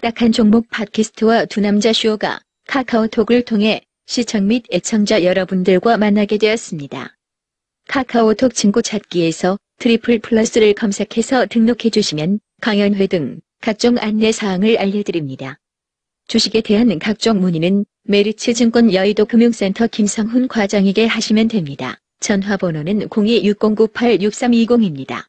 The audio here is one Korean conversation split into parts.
딱딱한 종목 팟캐스트와 두 남자 쇼가 카카오톡을 통해 시청 및 애청자 여러분들과 만나게 되었습니다. 카카오톡 친구 찾기에서 트리플 플러스를 검색해서 등록해 주시면 강연회 등 각종 안내사항을 알려드립니다. 주식에 대한 각종 문의는 메리츠증권 여의도금융센터 김성훈 과장에게 하시면 됩니다. 전화번호는 0260986320입니다.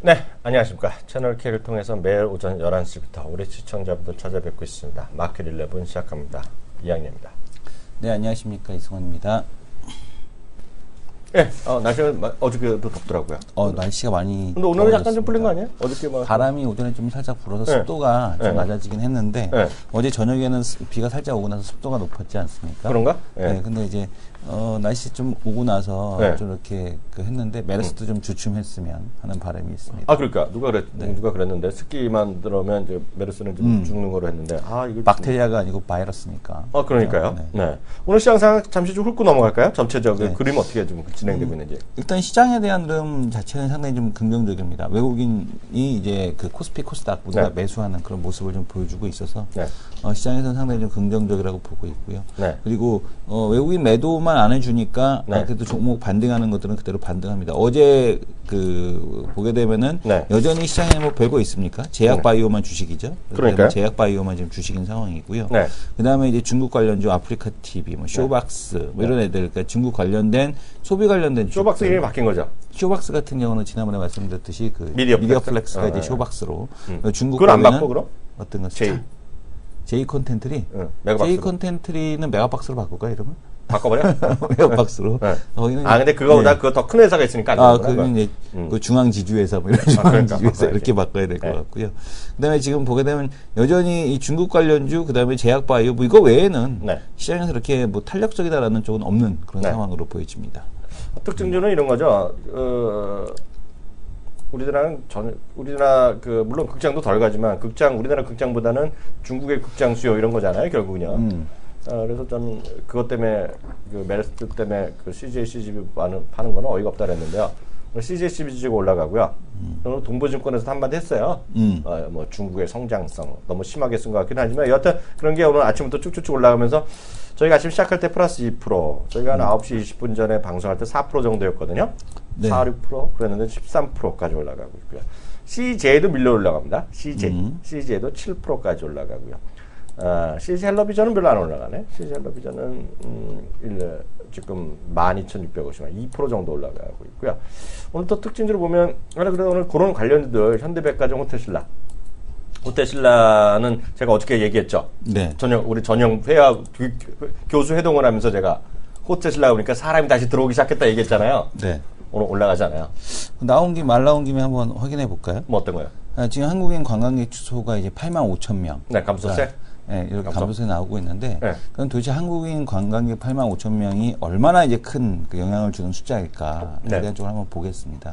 네, 안녕하십니까. 채널K를 통해서 매일 오전 11시부터 우리 시청자분들 찾아뵙고 있습니다. 마켓 11 시작합니다. 이양래입니다. 네, 안녕하십니까. 이승원입니다. 네, 날씨가 어저께도 덥더라고요. 날씨가 많이. 근데 오늘은 약간 좀 풀린 거 아니에요? 어저께 바람이 오전에 좀 살짝 불어서 습도가 좀 낮아지긴 했는데, 어제 저녁에는 비가 살짝 오고 나서 습도가 높았지 않습니까? 그런가? 네, 근데 이제, 날씨 좀 오고 나서 좀 이렇게 했는데, 메르스도 좀 주춤했으면 하는 바람이 있습니다. 아, 그러니까. 누가 그랬는데, 습기만 들어오면 이제 메르스는 좀 죽는 거로 했는데, 이거. 박테리아가 아니고 바이러스니까. 그러니까요. 네. 오늘 시장 상황 잠시 좀 훑고 넘어갈까요? 전체적인 그림 어떻게 좀 진행되고 있는지. 일단 시장에 대한 흐름 자체는 상당히 좀 긍정적입니다. 외국인이 이제 그 코스피, 코스닥 우리가 매수하는 그런 모습을 좀 보여주고 있어서 시장에서는 상당히 좀 긍정적이라고 보고 있고요. 그리고 외국인 매도만 안 해주니까 그래도 종목 반등하는 것들은 그대로 반등합니다. 어제 보게 되면은 여전히 시장에 뭐 별거 있습니까? 제약바이오만 주식이죠. 그러니까요. 제약바이오만 지금 주식인 상황이고요. 그다음에 이제 중국 관련주 아프리카 TV, 뭐 쇼박스 뭐 이런 애들, 그러니까 중국 관련된 소비 관련된 쇼박스 이름이 바뀐 거죠? 쇼박스 같은 경우는 지난번에 말씀드렸듯이 미디어 플렉스가 이제 쇼박스로 중국 그걸 안 바꿔 그럼? 어떤 거? J 컨텐트리? 메가박스로. J 컨텐트리는 메가박스로 바꿀까 이러면? 바꿔버려? 메가박스로. 근데 그거보다 그거 더 큰 회사가 있으니까 안 되는 그건 이제 그 중앙지주회사 뭐 이런 중앙지주회사 이렇게 바꿔야 될 것 같고요. 그다음에 지금 보게 되면 여전히 이 중국 관련주 그다음에 제약바이오 뭐 이거 외에는 시장에서 이렇게 뭐 탄력적이다라는 쪽은 없는 그런 상황으로 보여집니다. 특징주는 이런 거죠. 우리나라 물론 극장도 덜 가지만 우리나라 극장보다는 중국의 극장 수요 이런 거잖아요, 결국은요. 그래서 저는 그것 때문에 메르스 때문에 CJ CGV 파는 거는 어이가 없다 그랬는데요. CJ CGV가 올라가고요. 동보증권에서 한마디 했어요. 뭐 중국의 성장성 너무 심하게 쓴 것 같긴 하지만 여하튼 그런 게 오늘 아침부터 쭉쭉쭉 올라가면서 저희가 아침 시작할 때 플러스 2%, 저희가 한 9시 20분 전에 방송할 때 4% 정도였거든요. 4, 6% 그랬는데 13%까지 올라가고 있고요. CJ도 밀려 올라갑니다. CJ도 7%까지 올라가고요. CJ 헬로비전은 별로 안 올라가네. CJ 헬로비전은 지금 12,650원, 2% 정도 올라가고 있고요. 오늘 또 특징들을 보면 그래도 오늘 그런 관련주들 현대백화점, 호텔신라는 제가 어저께 얘기했죠. 우리 전형 교수 회동을 하면서 제가 호텔신라 보니까 사람이 다시 들어오기 시작했다 얘기했잖아요. 오늘 올라가잖아요. 말 나온 김에 한번 확인해 볼까요? 뭐 어떤 거요? 지금 한국인 관광객 주소가 이제 85,000명. 감소세? 이렇게 감소세 나오고 있는데, 그럼 도대체 한국인 관광객 85,000명이 얼마나 이제 큰 영향을 주는 숫자일까에 대한 쪽을 한번 보겠습니다.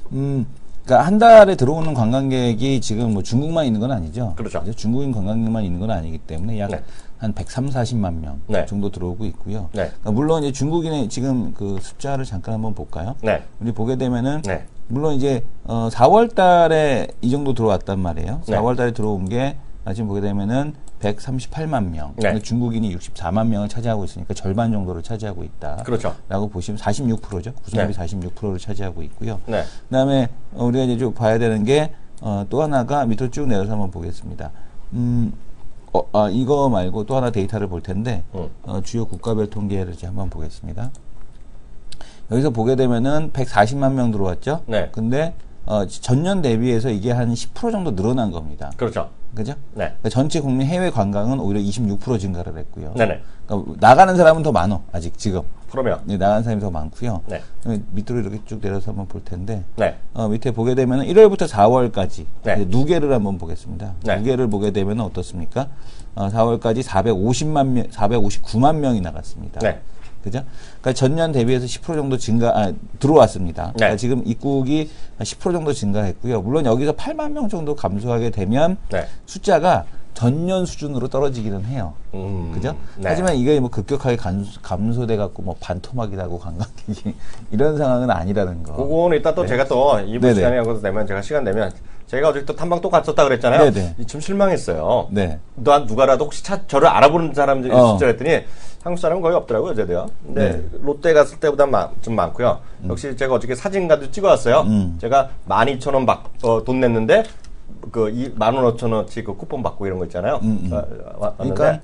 그러니까 한 달에 들어오는 관광객이 지금 뭐 중국만 있는 건 아니죠. 그렇죠. 중국인 관광객만 있는 건 아니기 때문에 약 한 140만 명 정도 들어오고 있고요. 그러니까 물론 이제 중국인의 지금 그 숫자를 잠깐 한번 볼까요? 우리 보게 되면은 물론 이제 4월 달에 이 정도 들어왔단 말이에요. 4월 달에 들어온 게 지금 보게 되면은 138만 명. 중국인이 64만 명을 차지하고 있으니까 절반 정도를 차지하고 있다. 라고 보시면 46%죠. 구성비 46%를 차지하고 있고요. 그다음에 우리가 이제 좀 봐야 되는 게 또 하나가 밑으로 쭉 내려서 한번 보겠습니다. 이거 말고 또 하나 데이터를 볼 텐데 주요 국가별 통계를 이제 한번 보겠습니다. 여기서 보게 되면은 140만 명 들어왔죠. 근데 전년 대비해서 이게 한 10% 정도 늘어난 겁니다. 그렇죠. 그죠? 그러니까 전체 국민 해외 관광은 오히려 26% 증가를 했고요. 그러니까 나가는 사람은 더 많어, 아직 지금. 그러면. 나가는 사람이 더 많고요. 밑으로 이렇게 쭉 내려서 한번 볼 텐데, 밑에 보게 되면 1월부터 4월까지 누계를 한번 보겠습니다. 누계를 보게 되면 어떻습니까? 4월까지 459만 명이 나갔습니다. 그죠? 그러니까 전년 대비해서 10% 정도 들어왔습니다. 그러니까 지금 입국이 10% 정도 증가했고요. 물론 여기서 8만 명 정도 감소하게 되면 숫자가 전년 수준으로 떨어지기는 해요. 그죠? 하지만 이게 뭐 급격하게 감소돼 갖고 뭐 반토막이라고 관광객이 이런 상황은 아니라는 거. 그거는 이따 또 제가 또 2부 시간이 하고서 되면 제가 시간 되면 제가 어제 또 탐방 또 갔었다 그랬잖아요. 좀 실망했어요. 누가라도 혹시 저를 알아보는 사람들이 있을지 그랬더니 한국 사람은 거의 없더라고요, 어제도요. 근데 롯데 갔을 때보다 좀 많고요. 역시 제가 어저께 사진가도 찍어왔어요. 제가 12,000원 돈 냈는데 그 15,000원어치 그 쿠폰 받고 이런 거 있잖아요. 왔는데 그러니까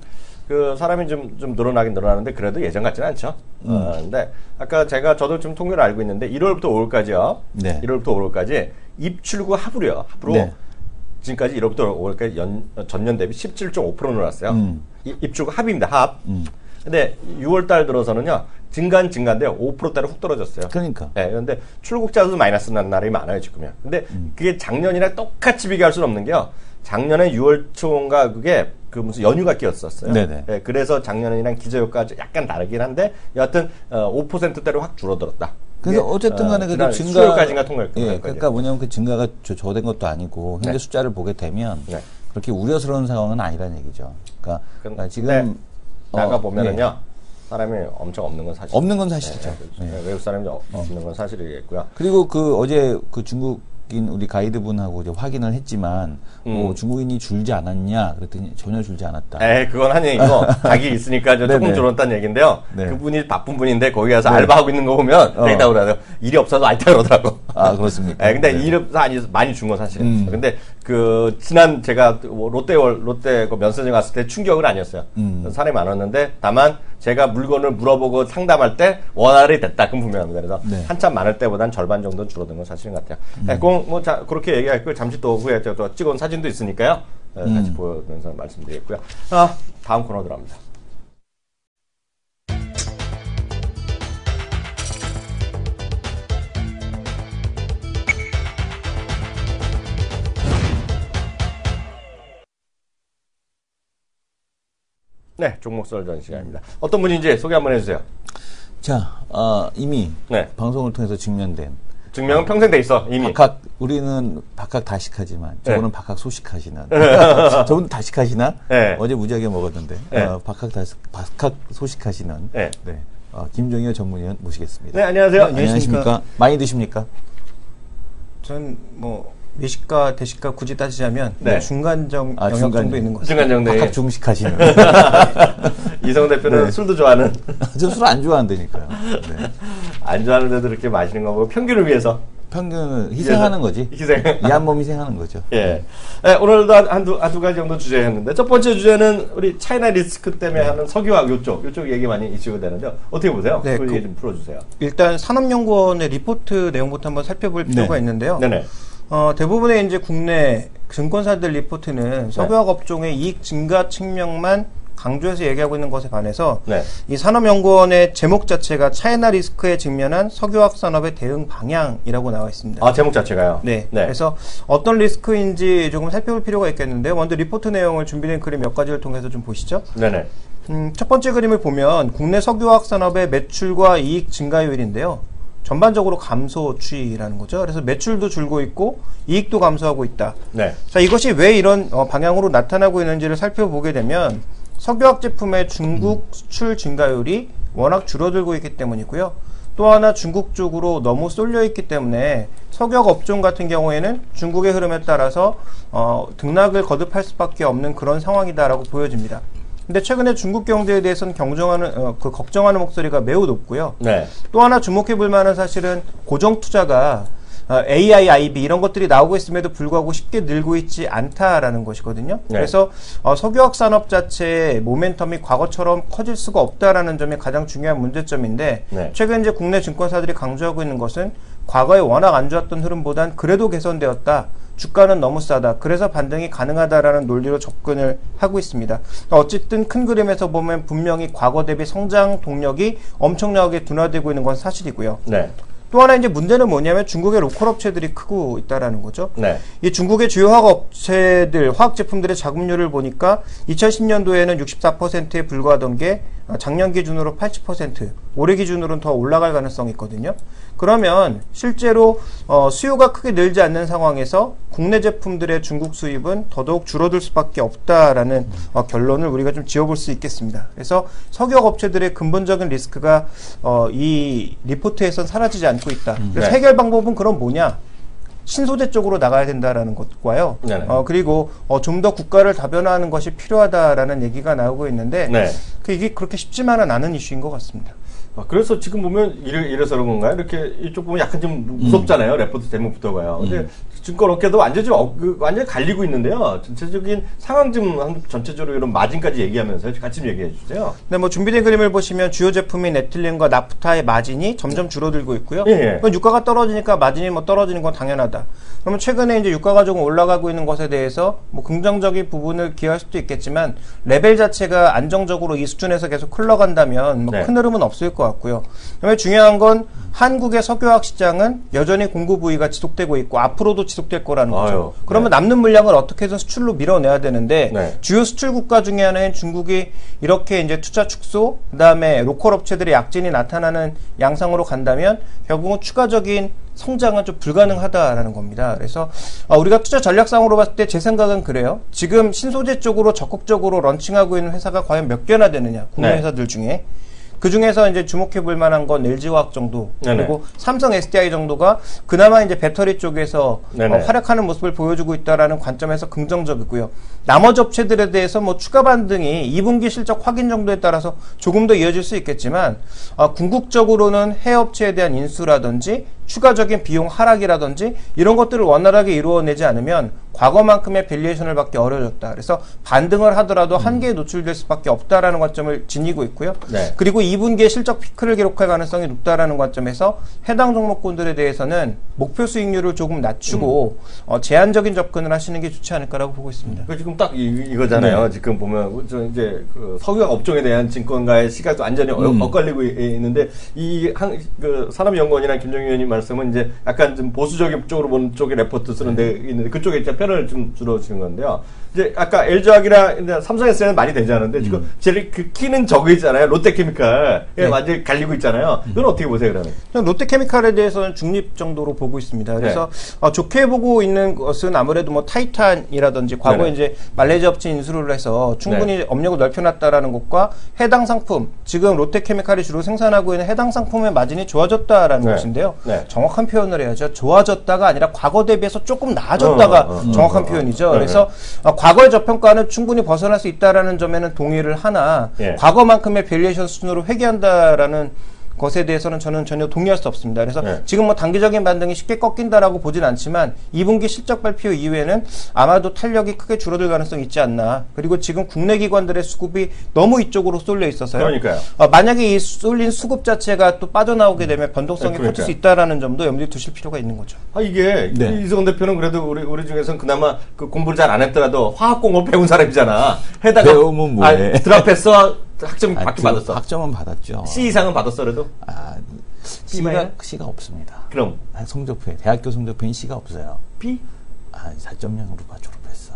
그 사람이 좀 늘어나긴 늘어나는데 그래도 예전 같지는 않죠. 근데 아까 저도 좀 통계를 알고 있는데 1월부터 5월까지요. 1월부터 5월까지 입출구 합으로 지금까지 1월부터 5월까지 전년 대비 17.5% 늘었어요. 입출구 합입니다. 합. 근데 6월 달 들어서는요. 증가인데 5%대로 훅 떨어졌어요. 그러니까. 그런데 출국자 수도 마이너스 난 날이 많아요, 지금요. 근데 그게 작년이랑 똑같이 비교할 수는 없는 게요. 작년에 6월 초인가 그게 그 무슨 연휴가 끼었었어요. 그래서 작년이랑 기저효과가 약간 다르긴 한데 여하튼 5%대로 확 줄어들었다. 그래서 어쨌든 간에 그 수요일까지인가 통과할 거예요. 그러니까 뭐냐면 그 증가가 저된 것도 아니고 현재 숫자를 보게 되면 그렇게 우려스러운 상황은 아니라는 얘기죠. 그러니까 지금 나가 보면은요. 사람이 엄청 없는 건 사실. 없는 건 사실이죠. 외국 사람이 없는 건 사실이겠고요. 그리고 어제 그 중국인 우리 가이드분하고 이제 확인을 했지만, 중국인이 줄지 않았냐? 그랬더니 전혀 줄지 않았다. 그건 한 얘기고, 자기 있으니까 조금 줄었다는 얘기인데요. 그분이 바쁜 분인데, 거기 가서 알바하고 있는 거 보면, 되겠다 그러더라고요. 일이 없어서 알다 그러더라고. 아, 그렇습니까? 근데 일이 많이 준 건 사실이에요. 근데 지난 제가 롯데 그 면세점 갔을 때 충격은 아니었어요. 사람이 많았는데, 다만, 제가 물건을 물어보고 상담할 때 원활히 됐다. 그건 분명합니다. 그래서 한참 많을 때보단 절반 정도는 줄어든 건 사실인 것 같아요. 그렇게 얘기할 걸 잠시 또 후에 또 찍어온 사진도 있으니까요. 같이 보면서 말씀드리겠고요. 다음 코너 들어갑니다. 종목 썰전 시간입니다. 어떤 분인지 소개 한번 해주세요. 자, 이미 방송을 통해서 증명은 평생 돼 있어, 이미. 우리는 박학 다식하지만 저분은 박학 소식하시는. 저분 다식하시나? 어제 무지하게 먹었는데. 박학 소식하시는. 김종효 전문위원 모시겠습니다. 안녕하세요. 안녕하십니까? 많이 드십니까? 전 외식과 대식과 굳이 따지자면 중간 영역 정도 있는 것 같아요. 중간 정도. 박학 중식하시는. 이성훈 대표는 술도 좋아하는. 저 술 안 좋아한다니까요. 안 좋아하는데도 이렇게 마시는 거 보고 평균을 위해서. 평균을 희생하는 거지. 이 한 몸 희생하는 거죠. 오늘도 한두 가지 정도 주제였는데 첫 번째 주제는 우리 차이나 리스크 때문에 하는 석유화학 요쪽 얘기 많이 이슈가 되는데 어떻게 보세요? 그 얘기 좀 풀어주세요. 일단 산업연구원의 리포트 내용부터 한번 살펴볼 필요가 있는데요. 대부분의 이제 국내 증권사들 리포트는 석유화학 업종의 이익 증가 측면만 강조해서 얘기하고 있는 것에 반해서 이 산업연구원의 제목 자체가 차이나 리스크에 직면한 석유화학 산업의 대응 방향이라고 나와 있습니다. 제목 자체가요? 그래서 어떤 리스크인지 조금 살펴볼 필요가 있겠는데요. 먼저 리포트 내용을 준비된 그림 몇 가지를 통해서 좀 보시죠. 첫 번째 그림을 보면 국내 석유화학 산업의 매출과 이익 증가율인데요. 전반적으로 감소 추이라는 거죠. 그래서 매출도 줄고 있고 이익도 감소하고 있다. 자, 이것이 왜 이런 방향으로 나타나고 있는지를 살펴보게 되면 석유화학 제품의 중국 수출 증가율이 워낙 줄어들고 있기 때문이고요. 또 하나 중국 쪽으로 너무 쏠려 있기 때문에 석유화학 업종 같은 경우에는 중국의 흐름에 따라서 등락을 거듭할 수밖에 없는 그런 상황이다라고 보여집니다. 근데 최근에 중국 경제에 대해서는 걱정하는 목소리가 매우 높고요. 또 하나 주목해 볼 만한 사실은 고정 투자가 AI, IB 이런 것들이 나오고 있음에도 불구하고 쉽게 늘고 있지 않다라는 것이거든요. 그래서 석유화학 산업 자체의 모멘텀이 과거처럼 커질 수가 없다라는 점이 가장 중요한 문제점인데 최근 이제 국내 증권사들이 강조하고 있는 것은 과거에 워낙 안 좋았던 흐름보단 그래도 개선되었다. 주가는 너무 싸다. 그래서 반등이 가능하다라는 논리로 접근을 하고 있습니다. 어쨌든 큰 그림에서 보면 분명히 과거 대비 성장 동력이 엄청나게 둔화되고 있는 건 사실이고요. 또 하나 이제 문제는 뭐냐면 중국의 로컬 업체들이 크고 있다라는 거죠. 이 중국의 주요 화학 업체들, 화학 제품들의 자금률을 보니까 2010년도에는 64%에 불과하던 게 작년 기준으로 80%, 올해 기준으로는 더 올라갈 가능성이 있거든요. 그러면 실제로 수요가 크게 늘지 않는 상황에서 국내 제품들의 중국 수입은 더더욱 줄어들 수밖에 없다라는 결론을 우리가 좀 지어볼 수 있겠습니다. 그래서 석유화학 업체들의 근본적인 리스크가 이 리포트에선 사라지지 않고 있다. 그래서 해결 방법은 그럼 뭐냐? 신소재 쪽으로 나가야 된다라는 것과요. 그리고 좀 더 국가를 다변화하는 것이 필요하다라는 얘기가 나오고 있는데 이게 그렇게 쉽지만은 않은 이슈인 것 같습니다. 그래서 지금 보면 이래서 그런 건가요? 이렇게 이쪽 보면 약간 좀 무섭잖아요. 레포트 제목부터가요. 근데 증권업계도 완전히 갈리고 있는데요. 전체적인 상황 좀 전체적으로 이런 마진까지 얘기하면서 같이 좀 얘기해 주세요. 네, 뭐 준비된 그림을 보시면 주요 제품인 에틸렌과 나프타의 마진이 점점 줄어들고 있고요. 유가가 떨어지니까 마진이 뭐 떨어지는 건 당연하다. 그러면 최근에 이제 유가가 조금 올라가고 있는 것에 대해서 뭐 긍정적인 부분을 기여할 수도 있겠지만 레벨 자체가 안정적으로 이 수준에서 계속 흘러간다면 뭐 큰 흐름은 없을 것 같고요. 그다음에 중요한 건 한국의 석유화학 시장은 여전히 공급 부위가 지속되고 있고 앞으로도 지속될 거라는 거죠. 그러면 남는 물량을 어떻게 해서 수출로 밀어내야 되는데 주요 수출 국가 중에 하나인 중국이 이렇게 이제 투자 축소, 그다음에 로컬 업체들의 약진이 나타나는 양상으로 간다면 결국은 추가적인 성장은 좀 불가능하다라는 겁니다. 그래서 우리가 투자 전략상으로 봤을 때 제 생각은 그래요. 지금 신소재 쪽으로 적극적으로 런칭하고 있는 회사가 과연 몇 개나 되느냐, 국내 회사들 중에. 그 중에서 이제 주목해 볼 만한 건 LG화학 정도, 그리고 삼성 SDI 정도가 그나마 이제 배터리 쪽에서 활약하는 모습을 보여주고 있다라는 관점에서 긍정적이고요. 나머지 업체들에 대해서 뭐 추가 반등이 2분기 실적 확인 정도에 따라서 조금 더 이어질 수 있겠지만, 궁극적으로는 해외 업체에 대한 인수라든지 추가적인 비용 하락이라든지 이런 것들을 원활하게 이루어내지 않으면 과거만큼의 밸류에이션을 받기 어려워졌다. 그래서 반등을 하더라도 한계에 노출될 수밖에 없다라는 관점을 지니고 있고요. 그리고 2분기에 실적 피크를 기록할 가능성이 높다라는 관점에서 해당 종목군들에 대해서는 목표 수익률을 조금 낮추고 제한적인 접근을 하시는 게 좋지 않을까라고 보고 있습니다. 지금 딱 이거잖아요. 지금 보면 저 이제 그 석유화학 업종에 대한 증권가의 시각도 완전히 엇갈리고 있는데 그 산업연구원이나 김정희 의원님 말씀은 이제 약간 좀 보수적인 쪽으로 보는 쪽에 레포트 쓰는데 있는데 그쪽에 이제 편을 좀 주시는 건데요. 이제 아까 LG화학이나 삼성SDI는 많이 되지 않은데 지금 제일 그 키는 저거 있잖아요. 롯데케미칼 완전히 갈리고 있잖아요. 이건 어떻게 보세요, 그러면? 롯데케미칼에 대해서는 중립 정도로 보고 있습니다. 그래서 좋게 보고 있는 것은 아무래도 뭐 타이탄이라든지 과거에 이제 말레이시아 업체 인수를 해서 충분히 업력을 넓혀놨다라는 것과 해당 상품, 지금 롯데케미칼이 주로 생산하고 있는 해당 상품의 마진이 좋아졌다라는 것인데요. 정확한 표현을 해야죠. 좋아졌다가 아니라 과거 대비해서 조금 나아졌다가 정확한 표현이죠. 그래서 과거의 저평가는 충분히 벗어날 수 있다라는 점에는 동의를 하나 과거만큼의 밸류에이션 수준으로 회귀한다라는 것에 대해서는 저는 전혀 동의할 수 없습니다. 그래서 지금 뭐 단기적인 반등이 쉽게 꺾인다라고 보진 않지만 2분기 실적 발표 이후에는 아마도 탄력이 크게 줄어들 가능성이 있지 않나. 그리고 지금 국내 기관들의 수급이 너무 이쪽으로 쏠려 있어서요. 그러니까요. 만약에 이 쏠린 수급 자체가 또 빠져나오게 되면 변동성이 커질 수 있다라는 점도 염두에 두실 필요가 있는 거죠. 이게 이승원 대표는 그래도 우리 중에서는 그나마 그 공부를 잘 안 했더라도 화학공업 배운 사람이잖아. 해다가 배우면 뭐해? 드랍했어. 학점 받았어. 학점은 받았죠. C 이상은 받았어, 그래도? C가 없습니다. 그럼? 성적표에, 대학교 성적표엔 C가 없어요. B? 4.0으로 졸업했어.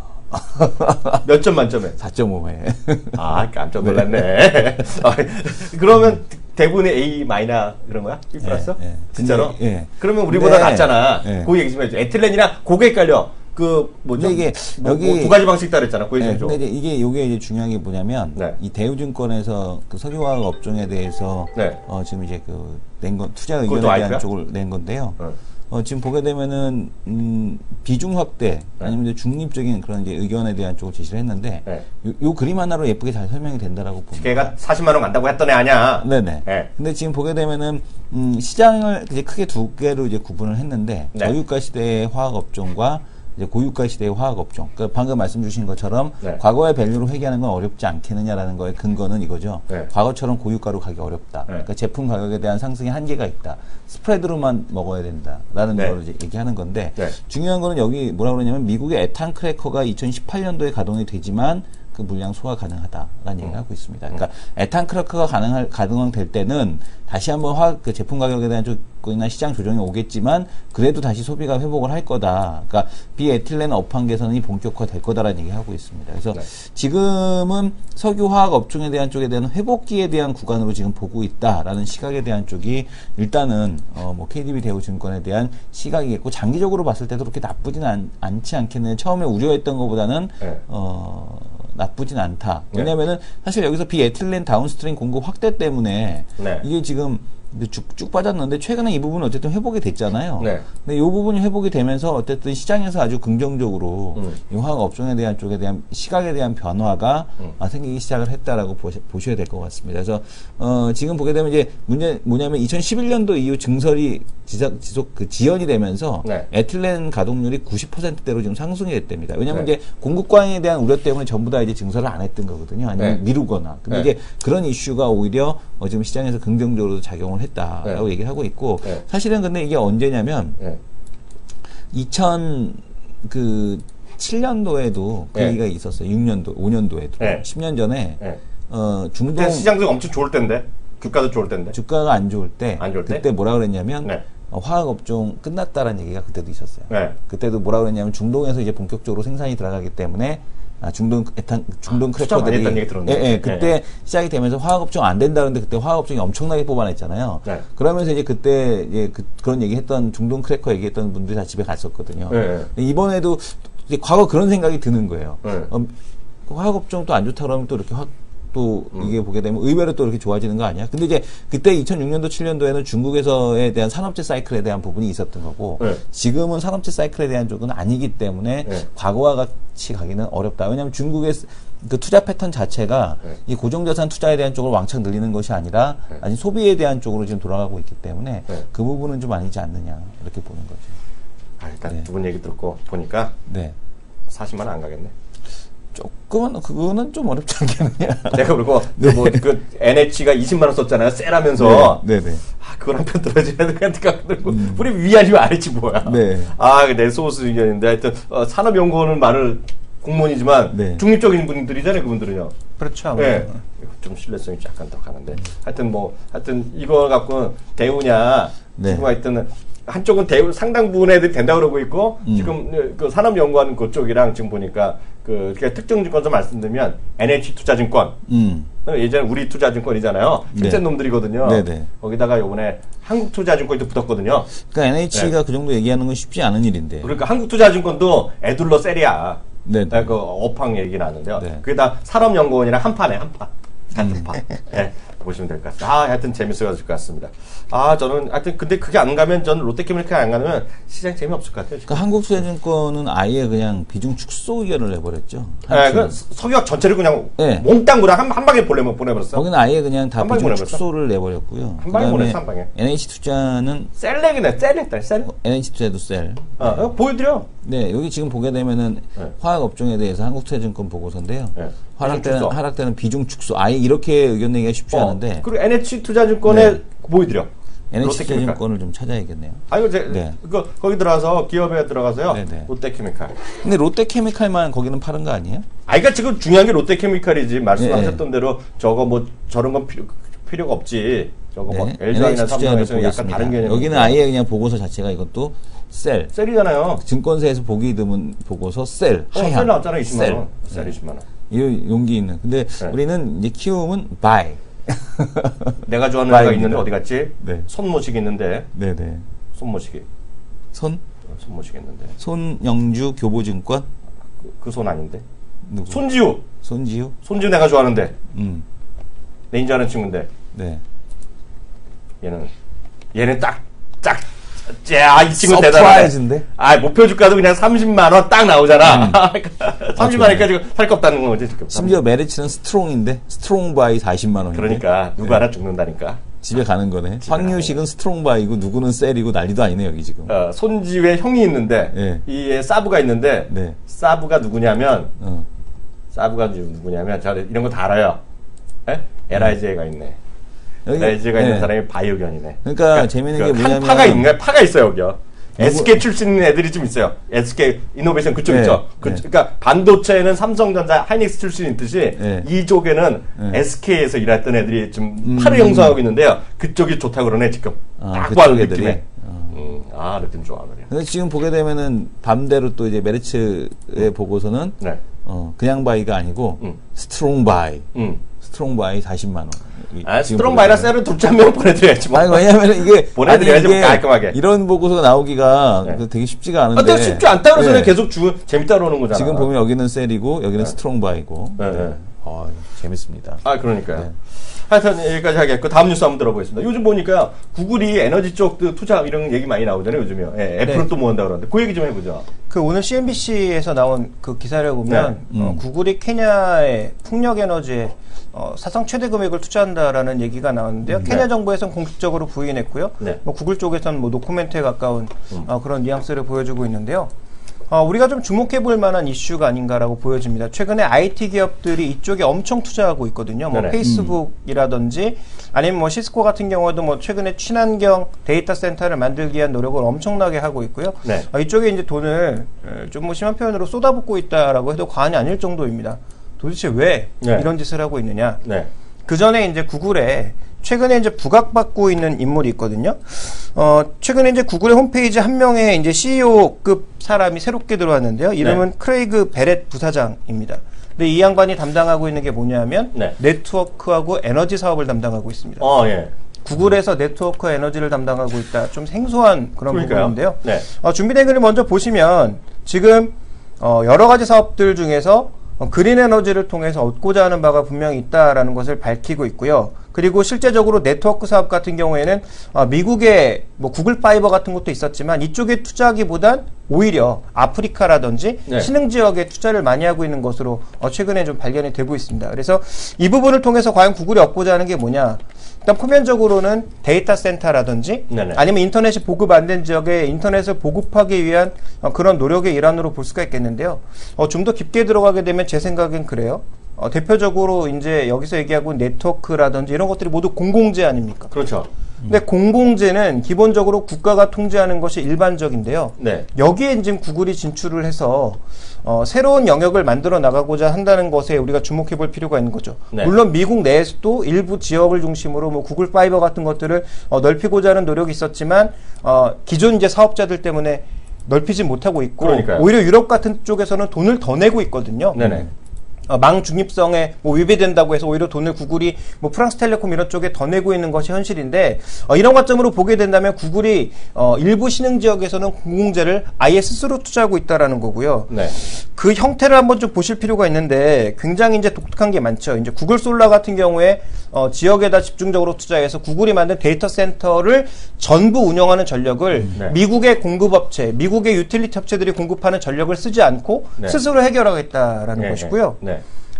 몇 점 만점에? 4.5회. 깜짝 놀랐네. 그러면 대부분의 A 마이너 그런 거야? B 플러스? 진짜로? 그러면 우리보다 낫잖아. 그 얘기 좀 해줘. 에틸렌이랑 고개 헷갈려. 그 뭐죠? 이게 여기 두 가지 방식 따랬잖아. 근데 이게 이제 중요한 게 뭐냐면 이 대우증권에서 그 석유화학 업종에 대해서 지금 이제 그 낸 건 투자 의견에 대한 쪽을 낸 건데요. 지금 보게 되면은 비중 확대 아니면 이제 중립적인 그런 이제 의견에 대한 쪽을 제시를 했는데 요 그림 하나로 예쁘게 잘 설명이 된다라고 봅니다. 걔가 40만 원 간다고 했던 애 아니야. 네네. 근데 지금 보게 되면은 시장을 이제 크게 두 개로 이제 구분을 했는데 저유가 시대의 화학 업종과 이제 고유가 시대의 화학 업종. 그러니까 방금 말씀 주신 것처럼 과거의 밸류로 회귀하는 건 어렵지 않겠느냐라는 거의 근거는 이거죠. 과거처럼 고유가로 가기 어렵다. 그러니까 제품 가격에 대한 상승의 한계가 있다. 스프레드로만 먹어야 된다라는 걸 이제 얘기하는 건데 중요한 거는 여기 뭐라 그러냐면 미국의 에탄 크래커가 2018년도에 가동이 되지만 그 물량 소화 가능하다라는 얘기를 하고 있습니다. 그러니까 에탄 크래커가 가능될 때는 다시 한번 그 제품 가격에 대한 조건이나 시장 조정이 오겠지만 그래도 다시 소비가 회복을 할 거다. 그러니까 비에틸렌 업황 개선이 본격화될 거다라는 얘기를 하고 있습니다. 그래서 네. 지금은 석유화학 업종에 대한 쪽에 대한 회복기에 대한 구간으로 지금 보고 있다라는 시각에 대한 쪽이 일단은 뭐 KDB 대우증권에 대한 시각이겠고 장기적으로 봤을 때도 그렇게 나쁘진 않지 않겠네. 처음에 우려했던 것보다는 네. 나쁘진 않다. 왜냐면은 사실 여기서 비에틸렌 다운스트림 공급 확대 때문에 네. 이게 지금 쭉 빠졌는데 최근에 이 부분은 어쨌든 회복이 됐잖아요. 네. 근데 이 부분이 회복이 되면서 어쨌든 시장에서 아주 긍정적으로 이 화학 업종에 대한 쪽에 대한 시각에 대한 변화가 생기기 시작을 했다라고 보셔야 될 것 같습니다. 그래서 지금 보게 되면 이제 문제 뭐냐면 2011년도 이후 증설이 지속 지연이 되면서 네. 에틸렌 가동률이 90%대로 지금 상승이 됐답니다. 왜냐하면 네. 이제 공급 과잉에 대한 우려 때문에 전부 다 이제 증설을 안 했던 거거든요. 아니면 네. 미루거나. 근데 네. 이제 그런 이슈가 오히려 지금 시장에서 긍정적으로 작용을 했다라고 네. 얘기를 하고 있고 네. 사실은 근데 이게 언제냐면 네. 2007년도에도 그 얘기가 있었어요. 6년도, 5년도에도. 네. 10년 전에 네. 중동 시장도 엄청 좋을 때인데 주가도 좋을 때인데 주가가 안 좋을 때 그때 뭐라 그랬냐면 네. 화학업종 끝났다라는 얘기가 그때도 있었어요. 네. 그때도 뭐라 그랬냐면 중동에서 이제 본격적으로 생산이 들어가기 때문에 중동 크래커들이 그때 네. 시작이 되면서 화학업종 안 된다는데 그때 화학업종이 엄청나게 뽑아냈잖아요. 네. 그러면서 이제 그때 이제 그런 얘기했던 중동 크래커 얘기했던 분들이 다 집에 갔었거든요. 네. 이번에도 이제 과거 그런 생각이 드는 거예요. 네. 화학업종 또 안 좋다 그러면 또 이렇게 또 이게 보게 되면 의외로 또 이렇게 좋아지는 거 아니야? 근데 이제 그때 2006년도 7년도에는 중국에서에 대한 산업재 사이클에 대한 부분이 있었던 거고 네. 지금은 산업재 사이클에 대한 쪽은 아니기 때문에 네. 과거와 같이 가기는 어렵다. 왜냐하면 중국의 그 투자 패턴 자체가 네. 이 고정자산 투자에 대한 쪽으로 왕창 늘리는 것이 아니라 네. 아니 소비에 대한 쪽으로 지금 돌아가고 있기 때문에 네. 그 부분은 좀 아니지 않느냐 이렇게 보는 거죠. 일단 네. 두 분 얘기 듣고 보니까 네. 40만 원 안 가겠네. 조금은 그거는 좀 어렵지 않겠느냐. 내가 그리고 네. 그 NH가 20만 원 썼잖아요. 쎄라면서. 네. 네. 그건 한편 들어줘야 되니까 우리 위 아니면 아래지 뭐야. 네. 내 소스 의견인데 하여튼 산업연구원은 말을 공무원이지만 네. 중립적인 분들이잖아요. 그분들은요. 그렇죠. 네. 좀 신뢰성이 약간 더 가는데 하여튼 이거 갖고 대우냐 네. 지금 하여튼 한쪽은 대우 상당 부분 애들이 된다고 그러고 있고 지금 그 산업연구원 그쪽이랑 지금 보니까 그 특정 증권서 말씀드리면 NH투자증권 예전에 우리투자증권이잖아요. 실제 네. 놈들이거든요. 네네. 거기다가 이번에 한국투자증권이 또 붙었거든요. 그러니까 NH가 네. 그 정도 얘기하는 건 쉽지 않은 일인데. 그러니까 한국투자증권도 애둘러 셀이야. 네. 그 업황 얘기 나왔는데요. 네. 그게 다 산업연구원이랑 한판에 한판. 단판에 네, 보시면 될 것 같습니다. 하여튼 재밌어가지고 것 같습니다. 저는 하여튼 근데 그게 안 가면 저는 롯데케미칼 안 가면 시장 재미없을 것 같아요. 그러니까 한국투자증권은 아예 그냥 비중 축소 의견을 내버렸죠. 네, 그 석유학 전체를 그냥 네. 몽땅 그냥 한 방에 보내버렸어. 거기는 아예 그냥 다 비중 축소를 내버렸고요. 한 방에 보냈어, 한 방에. NH투자는 셀렉이네, 셀. NH투자도 셀. 네. 보여드려. 네, 여기 지금 보게 되면은 네. 화학 업종에 대해서 한국투자증권 보고서인데요. 네. 하락되는 비중 축소. 아예 이렇게 의견 내기가 쉽지 않은데. 그리고 NH투자증권에 네. 보여드려. NH투자증권을 좀 찾아야겠네요. 네. 거기 들어가서 기업에 들어가서요. 네네. 롯데케미칼. 근데 롯데케미칼만 거기는 파는 거 아니에요? 그러니까 지금 중요한 게 롯데케미칼이지. 말씀하셨던 대로 저거 저런 건 필요가 없지. 저거 네. LG화학이나 삼성에서 약간 다른 개념. 여기는 아예 그냥 보고서 자체가 이것도 셀이잖아요. 증권사에서 보기 드문 보고서 셀. 하향. 셀 나왔잖아. 20만 원. 셀 20만 원. 이 용기 있는. 근데 우리는 이제 키움은 buy. 내가 좋아하는 애가 있는데 어디 갔지? 네. 손모시기 있는데. 네네. 손모시기. 손모시기 있는데. 손영주 교보증권? 그 손 아닌데. 누구? 손지우 내가 좋아하는데. 내 인자하는 친구인데. 네. 얘는 이 친구 대단하네. 목표 주가도 그냥 30만 원 딱 나오잖아. 30만 원까지 살 거 없다는 거지. 심지어 메리츠는 스트롱인데 스트롱 바이 40만 원인데. 그러니까 누구 하나 죽는다니까. 집에 가는 거네. 황유식은 스트롱 바이고 누구는 셀이고 난리도 아니네 여기 지금. 손지우의 형이 있는데 네. 이 사부가 있는데 네. 사부가 누구냐면 이런 거 다 알아요. LIG가 있네. LIG가 있는 사람이 바이오견이네. 그러니까 재밌는 게 뭐냐면 파가 있어요 여기요. SK 출신인 애들이 좀 있어요. SK 이노베이션 그쪽 있죠. 그러니까 반도체는 삼성전자, 하이닉스 출신인 듯이 이쪽에는 SK에서 일했던 애들이 좀 팔을 형성하고 있는데요. 그쪽이 좋다고 그러네 지금. 딱 봐도 느낌에. 느낌 좋아. 근데 지금 보게 되면은 반대로 또 이제 메리츠의 보고서는 그냥 바이가 아니고 스트롱 바이. 스트롱 바이 40만 원. 스트롱 바이라 셀은 둘째 한 명 보내드려야지. 뭐. 아니, 왜냐면 이게 보내드려야지 뭐 깔끔하게. 이런 보고서가 나오기가 되게 쉽지가 않은데. 쉽지 않다 그래서 계속 재밌다 그러는 거잖아. 지금 보면 여기는 셀이고 여기는 스트롱 바이고. 재밌습니다. 그러니까요. 하여튼 여기까지 하겠고 다음 뉴스 한번 들어보겠습니다. 요즘 보니까 구글이 에너지 쪽 투자 이런 얘기 많이 나오잖아요. 요즘요. 애플은 또 뭐 한다 그러는데 그 얘기 좀 해보죠. 오늘 CNBC에서 나온 그 기사를 보면 구글이 케냐의 풍력 에너지에 사상 최대 금액을 투자한다라는 얘기가 나왔는데요. 케냐 정부에서는 공식적으로 부인했고요. 구글 쪽에서는 노코멘트에 가까운 그런 뉘앙스를 보여주고 있는데요. 우리가 좀 주목해 볼 만한 이슈가 아닌가라고 보여집니다. 최근에 IT 기업들이 이쪽에 엄청 투자하고 있거든요. 페이스북이라든지 아니면 시스코 같은 경우에도 최근에 친환경 데이터 센터를 만들기 위한 노력을 엄청나게 하고 있고요. 이쪽에 이제 돈을 좀 심한 표현으로 쏟아붓고 있다라고 해도 과언이 아닐 정도입니다. 도대체 왜 이런 짓을 하고 있느냐? 그 전에 이제 구글에 최근에 이제 부각받고 있는 인물이 있거든요. 최근에 이제 구글의 홈페이지 한 명의 이제 CEO급 사람이 새롭게 들어왔는데요. 이름은 크레이그 베렛 부사장입니다. 근데 이 양반이 담당하고 있는 게 뭐냐면 네트워크하고 에너지 사업을 담당하고 있습니다. 구글에서 네트워크 에너지를 담당하고 있다. 좀 생소한 그런 부분인데요. 준비된 그림 먼저 보시면 지금 여러 가지 사업들 중에서 그린 에너지를 통해서 얻고자 하는 바가 분명히 있다라는 것을 밝히고 있고요. 그리고 실제적으로 네트워크 사업 같은 경우에는 미국의 구글 파이버 같은 것도 있었지만 이쪽에 투자하기보단 오히려 아프리카라든지 신흥 지역에 투자를 많이 하고 있는 것으로 최근에 좀 발견이 되고 있습니다. 그래서 이 부분을 통해서 과연 구글이 얻고자 하는 게 뭐냐? 일단 표면적으로는 데이터 센터라든지 아니면 인터넷이 보급 안 된 지역에 인터넷을 보급하기 위한 그런 노력의 일환으로 볼 수가 있겠는데요. 좀 더 깊게 들어가게 되면 제 생각엔 그래요. 대표적으로 이제 여기서 얘기하고 네트워크라든지 이런 것들이 모두 공공재 아닙니까? 그렇죠. 근데 공공재는 기본적으로 국가가 통제하는 것이 일반적인데요. 여기에 지금 구글이 진출을 해서 새로운 영역을 만들어 나가고자 한다는 것에 우리가 주목해 볼 필요가 있는 거죠. 물론 미국 내에서도 일부 지역을 중심으로 구글 파이버 같은 것들을 넓히고자 하는 노력이 있었지만 기존 이제 사업자들 때문에 넓히지 못하고 있고 오히려 유럽 같은 쪽에서는 돈을 더 내고 있거든요. 망 중립성에 위배된다고 해서 오히려 돈을 구글이 프랑스텔레콤 이런 쪽에 더 내고 있는 것이 현실인데 이런 관점으로 보게 된다면 구글이 일부 신흥 지역에서는 공공재를 아예 스스로 투자하고 있다라는 거고요. 그 형태를 한번 좀 보실 필요가 있는데 굉장히 이제 독특한 게 많죠. 이제 구글 솔라 같은 경우에 지역에다 집중적으로 투자해서 구글이 만든 데이터 센터를 전부 운영하는 전력을 미국의 공급업체, 미국의 유틸리티 업체들이 공급하는 전력을 쓰지 않고 스스로 해결하겠다라는 것이고요.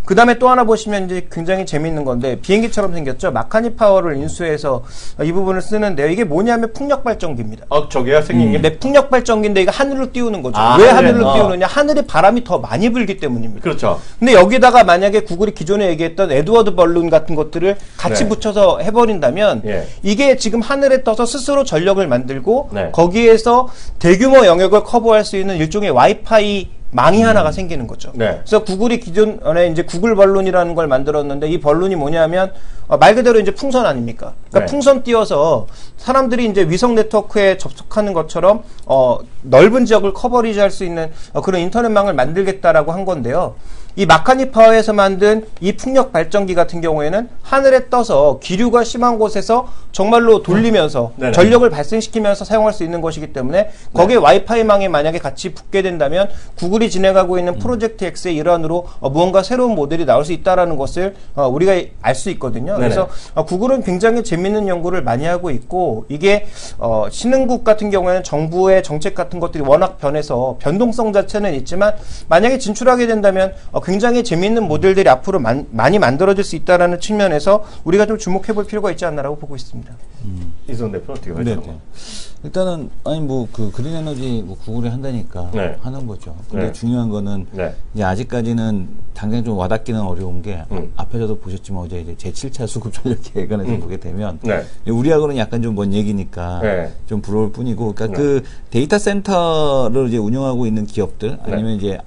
그 다음에 또 하나 보시면 이제 굉장히 재밌는 건데 비행기처럼 생겼죠. 마카니 파워를 인수해서 이 부분을 쓰는데요. 이게 뭐냐면 풍력 발전기입니다. 저게요 생긴 게? 네, 풍력 발전기인데 이거 하늘로 띄우는 거죠. 왜 하늘로 띄우느냐? 하늘에 바람이 더 많이 불기 때문입니다. 그렇죠. 근데 여기다가 만약에 구글이 기존에 얘기했던 에드워드 벌룬 같은 것들을 같이 붙여서 해버린다면 이게 지금 하늘에 떠서 스스로 전력을 만들고 거기에서 대규모 영역을 커버할 수 있는 일종의 와이파이 망이 하나가 생기는 거죠. 그래서 구글이 기존에 이제 구글 벌룬이라는 걸 만들었는데 이 벌룬이 뭐냐면 말 그대로 이제 풍선 아닙니까? 그러니까 풍선 띄워서 사람들이 이제 위성 네트워크에 접속하는 것처럼 넓은 지역을 커버리지할 수 있는 그런 인터넷망을 만들겠다라고 한 건데요. 이 마카니 파워에서 만든 이 풍력 발전기 같은 경우에는 하늘에 떠서 기류가 심한 곳에서 정말로 돌리면서 전력을 발생시키면서 사용할 수 있는 것이기 때문에 거기에 와이파이망에 만약에 같이 붙게 된다면 구글이 진행하고 있는 프로젝트 X의 일환으로 무언가 새로운 모델이 나올 수 있다는 것을 우리가 알 수 있거든요. 그래서 구글은 굉장히 재밌는 연구를 많이 하고 있고 이게 신흥국 같은 경우에는 정부의 정책 같은 것들이 워낙 변해서 변동성 자체는 있지만 만약에 진출하게 된다면 굉장히 재미있는 모델들이 앞으로 많이 만들어질 수 있다는 측면에서 우리가 좀 주목해 볼 필요가 있지 않나라고 보고 있습니다. 이승훈 대표는 어떻게 봐요? 일단은 아니 뭐 그 그린 에너지 뭐 구글이 한다니까 하는 거죠. 근데 중요한 거는 이제 아직까지는 당장 좀 와닿기는 어려운 게 앞에서도 보셨지만 어제 이제 제7차 수급 전력 계획안에서 보게 되면 우리하고는 약간 좀 먼 얘기니까 좀 부러울 뿐이고, 그러니까 그 데이터 센터를 이제 운영하고 있는 기업들 아니면 이제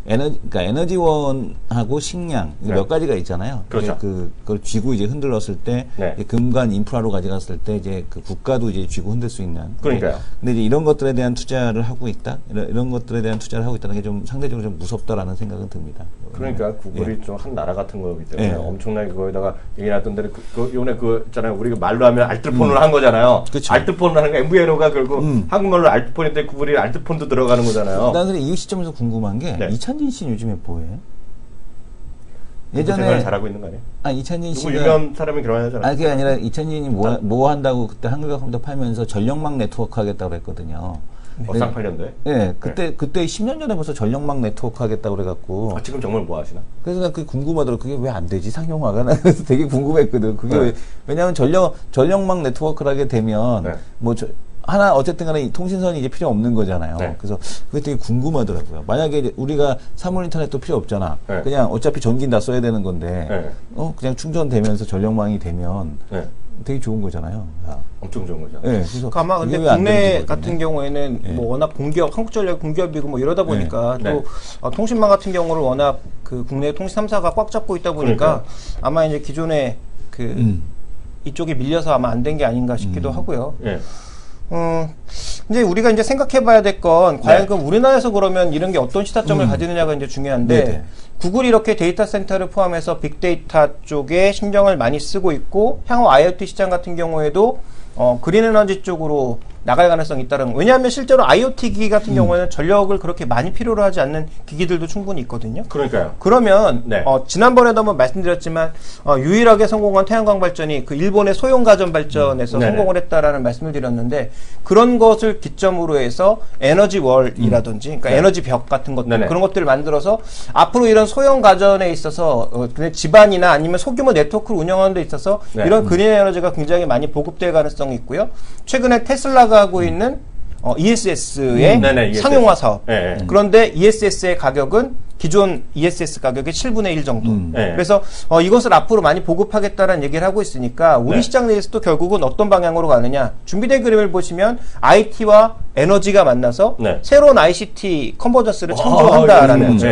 그러니까 에너지원하고 식량 몇 가지가 있잖아요. 그렇죠. 그걸 쥐고 이제 흔들었을 때 이제 금관 인프라로 가져갔을 때 이제 그 국가도 이제 쥐고 흔들 수 있는. 그러니까요. 근데 이제 이런 것들에 대한 투자를 하고 있다. 이런 것들에 대한 투자를 하고 있다는 게 좀 상대적으로 좀 무섭다라는 생각은 듭니다. 그러니까 구글이 좀 한 나라 같은 거기 때문에 엄청나게 거기다가 얘기 나왔던 대로 요번에 있잖아요. 우리가 말로 하면 알뜰폰을 한 거잖아요. 그쵸. 알뜰폰을 하는 거 MVNO가 결국 한국말로 알뜰폰인데 구글이 알뜰폰도 들어가는 거잖아요. 난 근데 이 시점에서 궁금한 게 이찬진 씨는 요즘에 뭐해? 예전에 잘하고 있는 거 아니에요? 이찬진 씨가 유명 사람이 결혼하잖아요. 그게 아니라 이찬진이 뭐 한다고 그때 한국컴퓨터 팔면서 전력망 네트워크 하겠다고 그랬거든요. 쌍팔년도에? 네, 그때 10년 전에 벌써 전력망 네트워크 하겠다고 그래갖고. 지금 정말 뭐 하시나? 그래서 난 그게 궁금하더라고. 그게 왜 안 되지, 상용화가? 나 그래서 되게 궁금했거든. 그게 왜냐하면 전력망 네트워크를 하게 되면 어쨌든 간에 통신선이 이제 필요 없는 거잖아요. 그래서 그게 되게 궁금하더라고요. 만약에 이제 우리가 사물 인터넷도 필요 없잖아. 그냥 어차피 전기는 다 써야 되는 건데, 그냥 충전되면서 전력망이 되면 되게 좋은 거잖아요. 엄청 좋은 거죠. 그래서 아마 근데 국내 같은 경우에는 뭐 워낙 공기업, 한국전력 공기업이고 뭐 이러다 보니까 또 통신망 같은 경우를 워낙 그 국내 통신 3사가 꽉 잡고 있다 보니까 아마 이제 기존에 이쪽이 밀려서 아마 안 된 게 아닌가 싶기도 하고요. 이제 우리가 이제 생각해봐야 될 건 과연 그럼 우리나라에서 그러면 이런 게 어떤 시사점을 가지느냐가 이제 중요한데 구글이 이렇게 데이터 센터를 포함해서 빅데이터 쪽에 신경을 많이 쓰고 있고 향후 IoT 시장 같은 경우에도 그린 에너지 쪽으로 나갈 가능성이 있다는. 왜냐하면 실제로 IoT 기기 같은 경우에는 전력을 그렇게 많이 필요로 하지 않는 기기들도 충분히 있거든요. 그러니까요. 그러면 지난번에도 한번 말씀드렸지만 유일하게 성공한 태양광 발전이 그 일본의 소형 가전 발전에서 성공을 했다라는 말씀을 드렸는데, 그런 것을 기점으로 해서 에너지 월이라든지 그러니까 에너지 벽 같은 것들 그런 것들을 만들어서 앞으로 이런 소형 가전에 있어서 집안이나 아니면 소규모 네트워크를 운영하는 데 있어서 이런 그린 에너지가 굉장히 많이 보급될 가능성이 있고요. 최근에 테슬라가 하고 있는 ESS의 상용화 사업. 그런데 ESS의 가격은 기존 ESS 가격의 7분의 1 정도. 그래서 이것을 앞으로 많이 보급하겠다라는 얘기를 하고 있으니까 우리 시장 내에서도 결국은 어떤 방향으로 가느냐. 준비된 그림을 보시면 IT와 에너지가 만나서 새로운 ICT 컨버전스를 창조한다라는 거죠.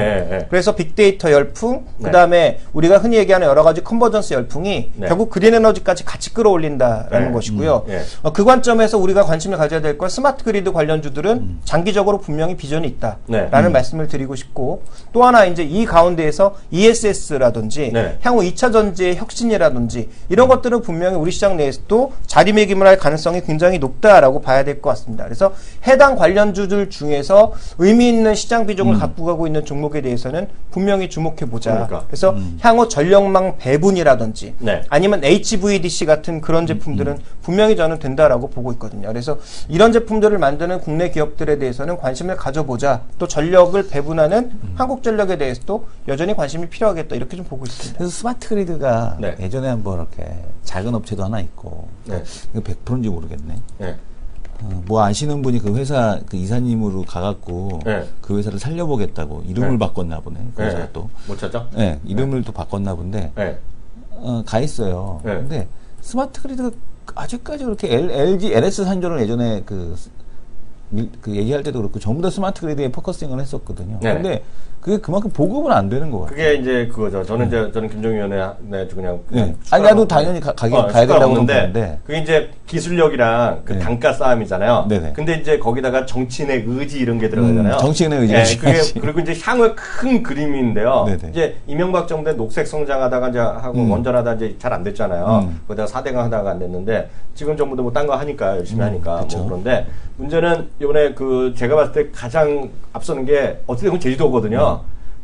그래서 빅데이터 열풍, 그 다음에 우리가 흔히 얘기하는 여러 가지 컨버전스 열풍이 결국 그린 에너지까지 같이 끌어올린다라는 것이고요. 그 관점에서 우리가 관심을 가져야 될 건 스마트 그리드 관련주들은 장기적으로 분명히 비전이 있다라는 말씀을 드리고 싶고, 또 하나 이제 이 가운데에서 ESS라든지 향후 2차 전지의 혁신이라든지 이런 것들은 분명히 우리 시장 내에서도 자리매김을 할 가능성이 굉장히 높다라고 봐야 될 것 같습니다. 그래서 해당 관련주들 중에서 의미 있는 시장 비중을 갖고 가고 있는 종목에 대해서는 분명히 주목해보자. 그래서 향후 전력망 배분이라든지 아니면 HVDC 같은 그런 제품들은 분명히 저는 된다라고 보고 있거든요. 그래서 이런 제품들을 만드는 국내 기업들에 대해서는 관심을 가져보자. 또 전력을 배분하는 한국전력에 대해서도 여전히 관심이 필요하겠다. 이렇게 좀 보고 있습니다. 그래서 스마트 그리드가 예전에 한번 이렇게 작은 업체도 하나 있고 이거 100%인지 모르겠네. 뭐 아시는 분이 그 회사 그 이사님으로 가갖고 그 회사를 살려보겠다고 이름을 바꿨나 보네. 그 회사가 또 못 찾죠? 이름을 또 바꿨나 본데 가 있어요. 근데 스마트 그리드가 아직까지 그렇게 LG LS 산조를 예전에 그 얘기할 때도 그렇고 전부 다 스마트 그리드에 포커싱을 했었거든요. 근데 그게 그만큼 보급은 안 되는 것 같아요. 그게 이제 그거죠. 저는 김종희 의원의 그냥 아니 나도 당연히 가야 된다고 보는데 그게 이제 기술력이랑 그 단가 싸움이잖아요. 근데 이제 거기다가 정치인의 의지 이런 게 들어가잖아요. 정치인의 의지. 그리고 이제 향후의 큰 그림인데요. 이제 이명박 정부 때 녹색 성장하다가 이제 하고 원전하다 이제 잘 안 됐잖아요. 거기다가 4대강 하다가 안 됐는데 지금 정부도 뭐 딴 거 하니까 열심히 하니까 뭐 그런데 문제는 이번에 제가 봤을 때 가장 앞서는 게 어떻게 보면 제주도거든요.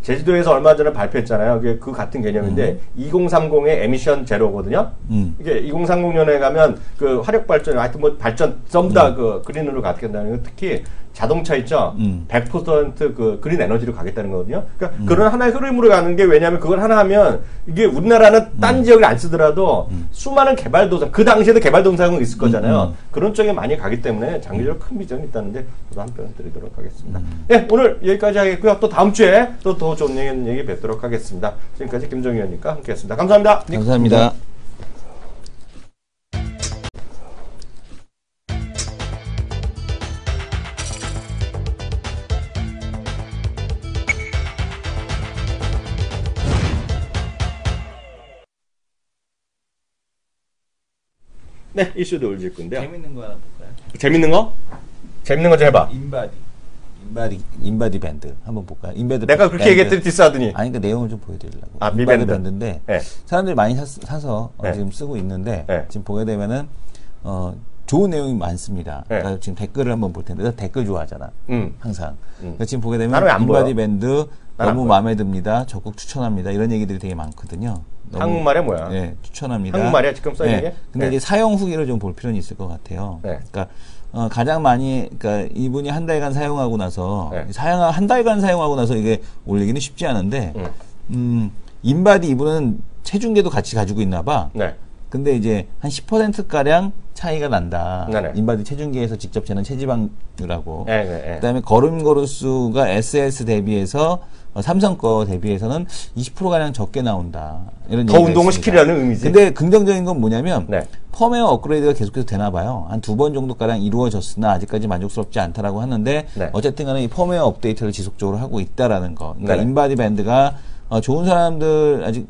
제주도에서 얼마 전에 발표했잖아요. 그게 그 같은 개념인데 2030의 에미션 제로거든요. 이게 2030년에 가면 그 화력 발전, 하여튼 뭐 발전 전부 다 그 그린으로 가게 된다는 거. 특히 자동차 있죠? 100% 그 그린 에너지로 가겠다는 거거든요. 그러니까 그런 하나의 흐름으로 가는 게 왜냐하면 그걸 하나 하면 이게 우리나라는 딴 지역을 안 쓰더라도 수많은 개발도상, 그 당시에도 개발도상은 있을 거잖아요. 그런 쪽에 많이 가기 때문에 장기적으로 큰 비전이 있다는데 저도 한편 드리도록 하겠습니다. 네, 오늘 여기까지 하겠고요. 또 다음 주에 또 더 좋은 얘기 뵙도록 하겠습니다. 지금까지 김종희 의원님과 함께했습니다. 감사합니다. 네, 감사합니다. 네, 이슈도 올릴 건데요. 재밌는 거 하나 볼까요? 재밌는 거? 재밌는 거 좀 해봐. 인바디 밴드 한번 볼까요? 인바디 내가 그렇게 얘기했더니 디스하더니. 아니, 그 내용을 좀 보여드리려고. 아, 인바디 밴드인데 네. 사람들이 많이 사서 네. 지금 쓰고 있는데 네. 지금 보게 되면은 좋은 내용이 많습니다. 네. 그러니까 지금 댓글을 한번 볼 텐데 내가 댓글 좋아하잖아. 항상. 그러니까 지금 보게 되면 나는 왜 안 인바디 보여? 밴드 난 안 너무 보여. 마음에 듭니다. 적극 추천합니다. 이런 얘기들이 되게 많거든요. 한국말에 뭐야? 네, 추천합니다. 한국말이야 지금 써있는 게? 근데 네. 이제 사용 후기를 좀 볼 필요는 있을 것 같아요. 네. 그러니까 가장 많이, 그러니까 이분이 한 달간 사용하고 나서 네. 한 달간 사용하고 나서 이게 올리기는 쉽지 않은데, 인바디 이분은 체중계도 같이 가지고 있나 봐. 네. 근데 이제 한 10%가량 차이가 난다. 네네. 인바디 체중계에서 직접 재는 체지방률하고. 네, 네, 네. 그다음에 걸음걸이수가 SS 대비해서 삼성 거 대비해서는 20%가량 적게 나온다. 이런 더 얘기가 운동을 있습니다. 시키려는 의미지. 근데 긍정적인 건 뭐냐면 네. 펌웨어 업그레이드가 계속해서 되나 봐요. 한 2번 정도가량 이루어졌으나 아직까지 만족스럽지 않다라고 하는데 네. 어쨌든 간에 이 펌웨어 업데이트를 지속적으로 하고 있다라는 거. 그러니까 네네. 인바디 밴드가 좋은 사람들 아직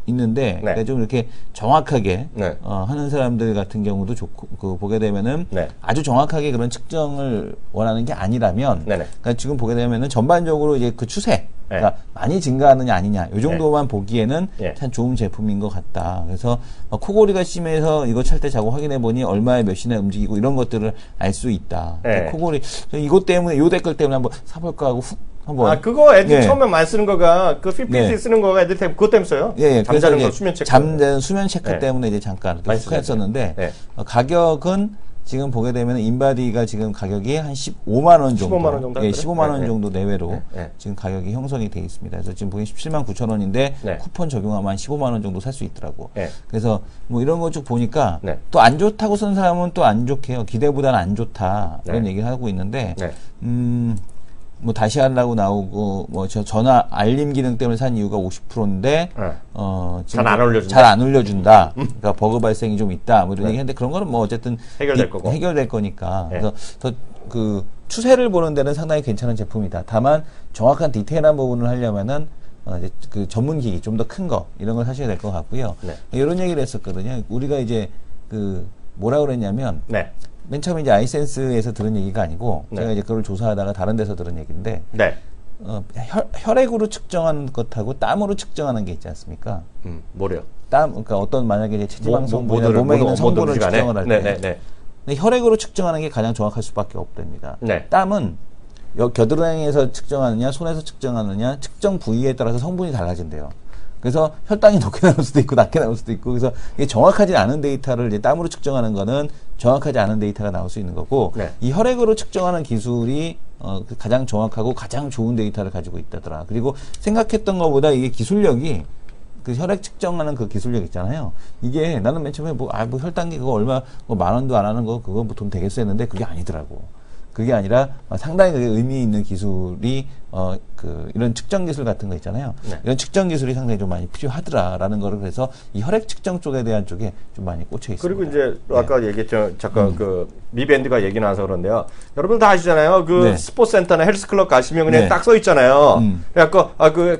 있는데 네. 그러니까 좀 이렇게 정확하게 네. 하는 사람들 같은 경우도 좋고 보게 되면은 네. 아주 정확하게 그런 측정을 원하는 게 아니라면 네네. 그러니까 지금 보게 되면은 전반적으로 이제 그 추세 네. 그러니까 많이 증가하느냐 아니냐 이 정도만 보기에는 네. 참 좋은 제품인 것 같다. 그래서 코골이가 심해서 이거 찰 때 자고 확인해 보니 얼마에 몇 시나 움직이고 이런 것들을 알 수 있다. 네. 코골이 이것 때문에 이 댓글 때문에 한번 사볼까 하고 훅 한번 아, 그거 애들 예. 처음에 많이 쓰는 거가, 그 PPT 네. 쓰는 거가 애들 그것 때문에 써요. 예, 잠자는 그래서 거, 수면 체크. 잠자는 수면 체크 네. 때문에 이제 잠깐 많이 훅 했었는데 네. 가격은 지금 보게 되면 인바디가 지금 가격이 한 15만 원 정도, 15만 원 정도 예, 할까요? 15만 원 네, 정도 내외로 네, 네. 지금 가격이 형성이 돼 있습니다. 그래서 지금 보기 17만 9천 원인데 네. 쿠폰 적용하면 한 15만 원 정도 살 수 있더라고. 네. 그래서 뭐 이런 거 쭉 보니까 네. 또 안 좋다고 쓴 사람은 또 안 좋게 해요. 기대보다는 안 좋다 이런 네. 얘기를 하고 있는데 네. 뭐 다시 하려고 나오고 뭐 저 전화 알림 기능 때문에 산 이유가 50%인데 네. 지금 잘 안 올려준다? 잘 안 올려준다. 그러니까 버그 발생이 좀 있다. 뭐 이런 네. 얘기했는데 그런 거는 뭐 어쨌든 해결될 거고. 해결될 거니까. 네. 그래서 더 그 추세를 보는 데는 상당히 괜찮은 제품이다. 다만 정확한 디테일한 부분을 하려면은 이제 그 전문 기기 좀 더 큰 거 이런 걸 사셔야 될 것 같고요. 네. 이런 얘기를 했었거든요. 우리가 이제 그 뭐라 그랬냐면 네. 맨 처음에 이제 아이센스에서 들은 얘기가 아니고 네. 제가 이제 그걸 조사하다가 다른 데서 들은 얘기인데 네. 혈액으로 측정하는 것하고 땀으로 측정하는 게 있지 않습니까? 뭐래요? 땀, 그러니까 어떤 만약에 이제 체지방 성분이나 뭐를, 몸에 있는 성분을 뭐든지 간에. 측정을 할 때, 네네네. 근데 혈액으로 측정하는 게 가장 정확할 수밖에 없답니다. 네. 땀은 겨드랑이에서 측정하느냐, 손에서 측정하느냐, 측정 부위에 따라서 성분이 달라진대요. 그래서 혈당이 높게 나올 수도 있고 낮게 나올 수도 있고 그래서 이게 정확하지 않은 데이터를 이제 땀으로 측정하는 거는 정확하지 않은 데이터가 나올 수 있는 거고 네. 이 혈액으로 측정하는 기술이 가장 정확하고 가장 좋은 데이터를 가지고 있다더라. 그리고 생각했던 것보다 이게 기술력이 그 혈액 측정하는 그 기술력 있잖아요. 이게 나는 맨 처음에 뭐 혈당계 그거 얼마 뭐 10,000원도 안 하는 거 그거 뭐 돈 되겠어 했는데 그게 아니더라고. 그게 아니라 상당히 그게 의미 있는 기술이 이런 측정 기술 같은 거 있잖아요. 네. 이런 측정 기술이 상당히 좀 많이 필요하더라라는 거를 그래서 이 혈액 측정 쪽에 대한 쪽에 좀 많이 꽂혀 있습니다. 그리고 이제 아까 얘기했죠. 잠깐 그 미밴드가 얘기 나와서 그런데요. 여러분 다 아시잖아요. 그 네. 스포츠센터나 헬스클럽 가시면 그냥 네. 딱 써 있잖아요. 그래갖고